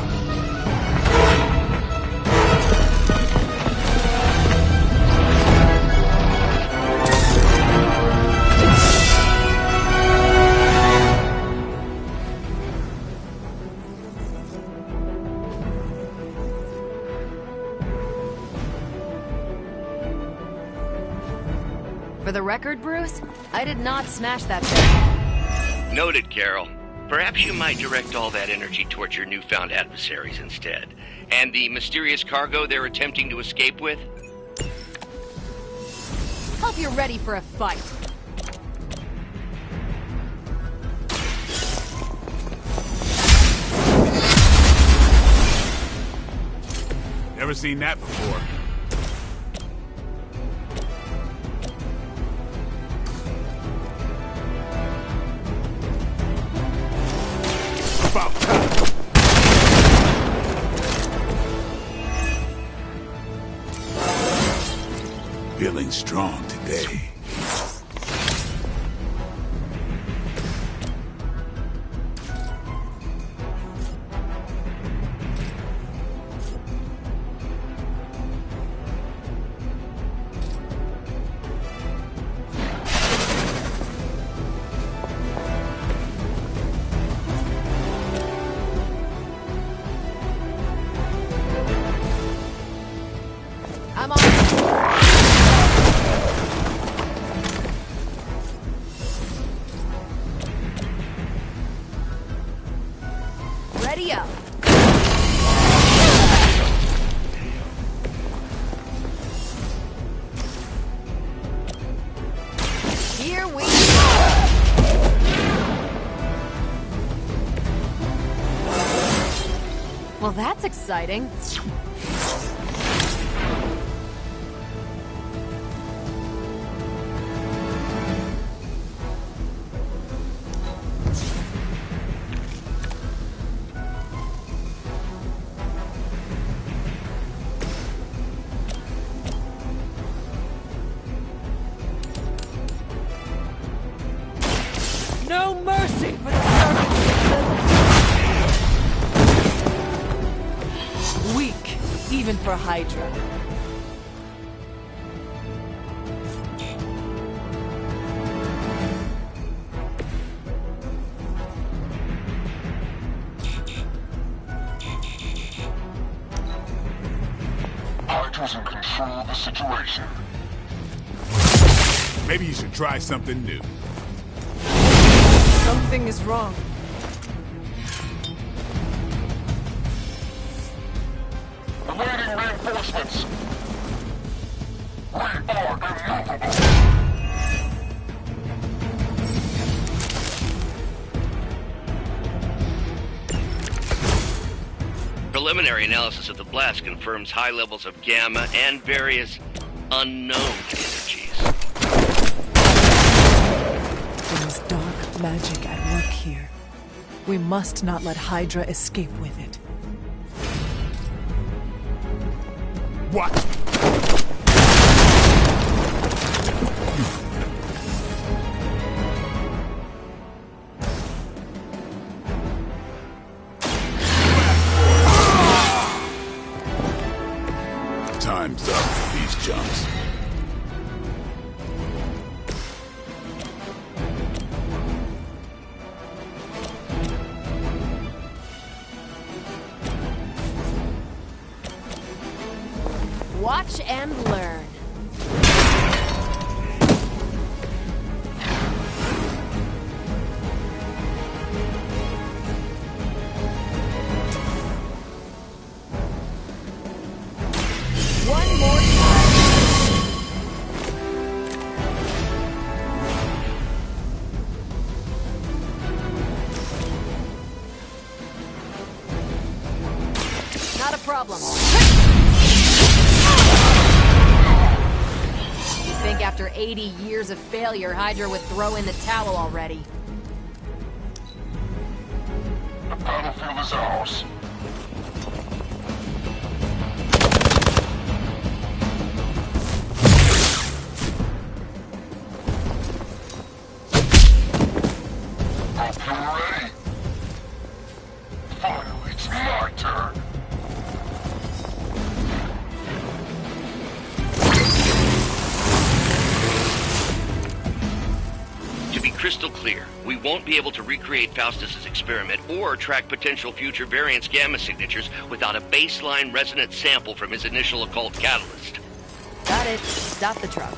For the record, Bruce, I did not smash that thing. Noted, Carol. Perhaps you might direct all that energy towards your newfound adversaries instead. And the mysterious cargo they're attempting to escape with? Hope you're ready for a fight. Never seen that before. About time. Feeling strong today. Here we go! Well, that's exciting. No mercy for the servants of Lilith. Weak, even for Hydra. Hydra's in control of the situation. Maybe you should try something new. Something is wrong. Awaiting reinforcements. We are immovable. Preliminary analysis of the blast confirms high levels of gamma and various unknown energies. There is dark magic at work here. We must not let Hydra escape with it. What? Time's up for these chumps. Watch and learn. One more time. Not a problem. I think after 80 years of failure, Hydra would throw in the towel already. The battlefield is ours. Hope you're ready. Finally, it's my turn. To be crystal clear, we won't be able to recreate Faustus's experiment or track potential future variance gamma signatures without a baseline resonance sample from his initial occult catalyst. Got it. Stop the truck.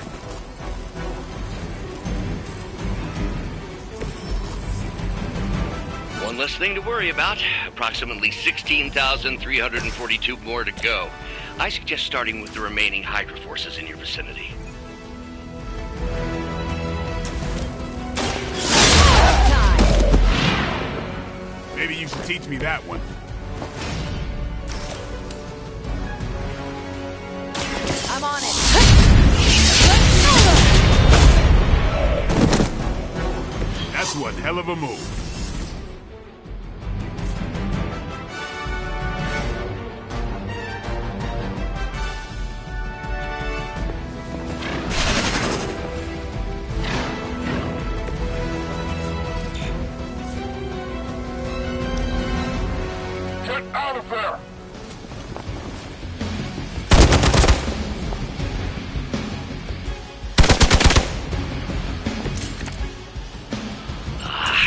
One less thing to worry about. Approximately 16,342 more to go. I suggest starting with the remaining Hydra forces in your vicinity. Maybe you should teach me that one. I'm on it. That's one hell of a move. Get out of there!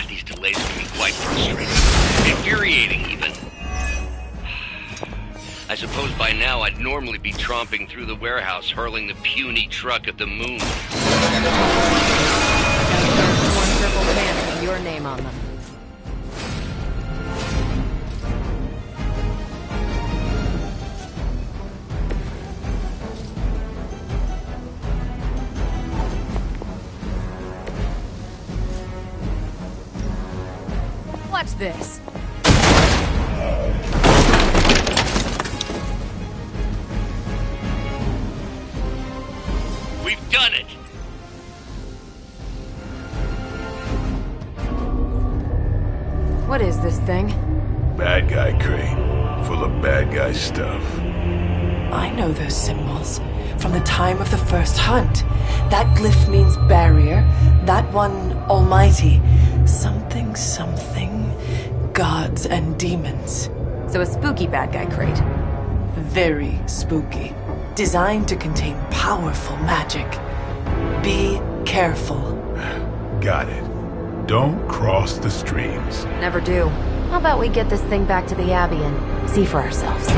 These delays can be quite frustrating. Infuriating, even. I suppose by now I'd normally be tromping through the warehouse, hurling the puny truck at the moon. One purple pants with your name on them. this. We've done it! What is this thing? Bad guy crate, full of bad guy stuff. I know those symbols from the time of the first hunt. That glyph means barrier, that one almighty. Something, something, gods and demons. So a spooky bad guy crate. Very spooky. Designed to contain powerful magic. Be careful. Got it. Don't cross the streams. Never do. How about we get this thing back to the Abbey and see for ourselves?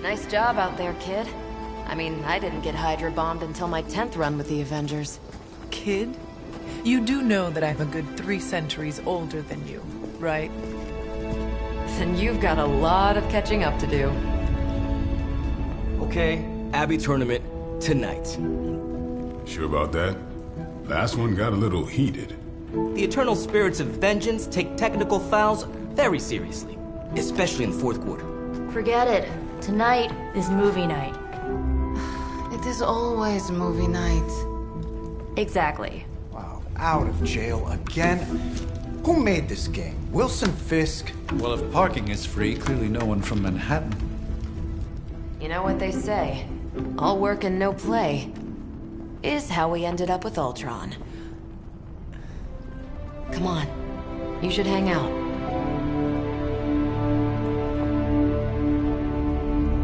Nice job out there, kid. I mean, I didn't get Hydra bombed until my 10th run with the Avengers. Kid? You do know that I'm a good 3 centuries older than you, right? Then you've got a lot of catching up to do. Okay, Abbey tournament tonight. Sure about that? Last one got a little heated. The Eternal Spirits of Vengeance take technical fouls very seriously, especially in the fourth quarter. Forget it. Tonight is movie night. It is always movie night. Exactly. Wow, out of jail again? Who made this game? Wilson Fisk? Well, if parking is free, clearly no one from Manhattan. You know what they say? All work and no play is how we ended up with Ultron. Come on. You should hang out.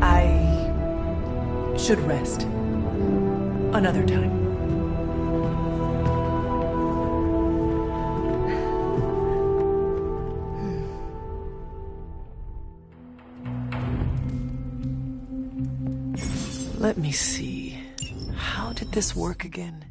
I should rest. Another time. Let me see. How did this work again?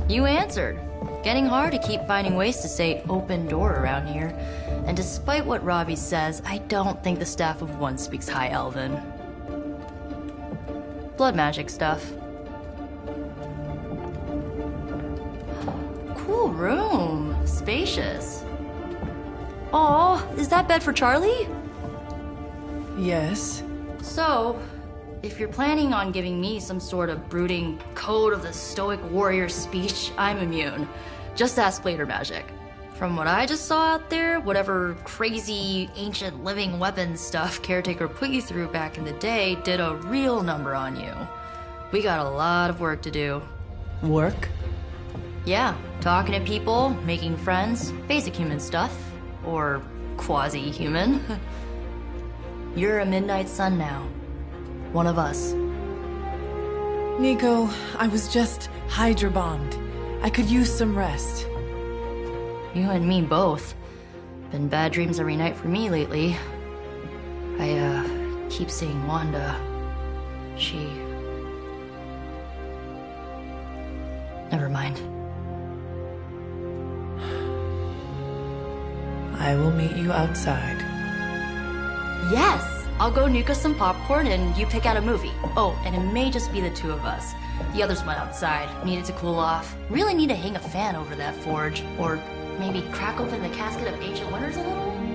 You answered. Getting hard to keep finding ways to say open door around here. And despite what Robbie says, I don't think the staff of One speaks High Elven. Blood magic stuff. Cool room. Spacious. Aw, is that bed for Charlie? Yes. So, if you're planning on giving me some sort of brooding code of the stoic warrior speech, I'm immune. Just ask later, Magic. From what I just saw out there, whatever crazy ancient living weapons stuff Caretaker put you through back in the day did a real number on you. We got a lot of work to do. Work? Yeah, talking to people, making friends, basic human stuff. Or quasi-human. You're a Midnight Sun now. One of us. Nico, I was just Hydra bombed. I could use some rest. You and me both. Been bad dreams every night for me lately. I, keep seeing Wanda. She... Never mind. I will meet you outside. Yes! I'll go nuke us some popcorn and you pick out a movie. Oh, and it may just be the two of us. The others went outside, needed to cool off. Really need to hang a fan over that forge. Or maybe crack open the casket of ancient wonders a little?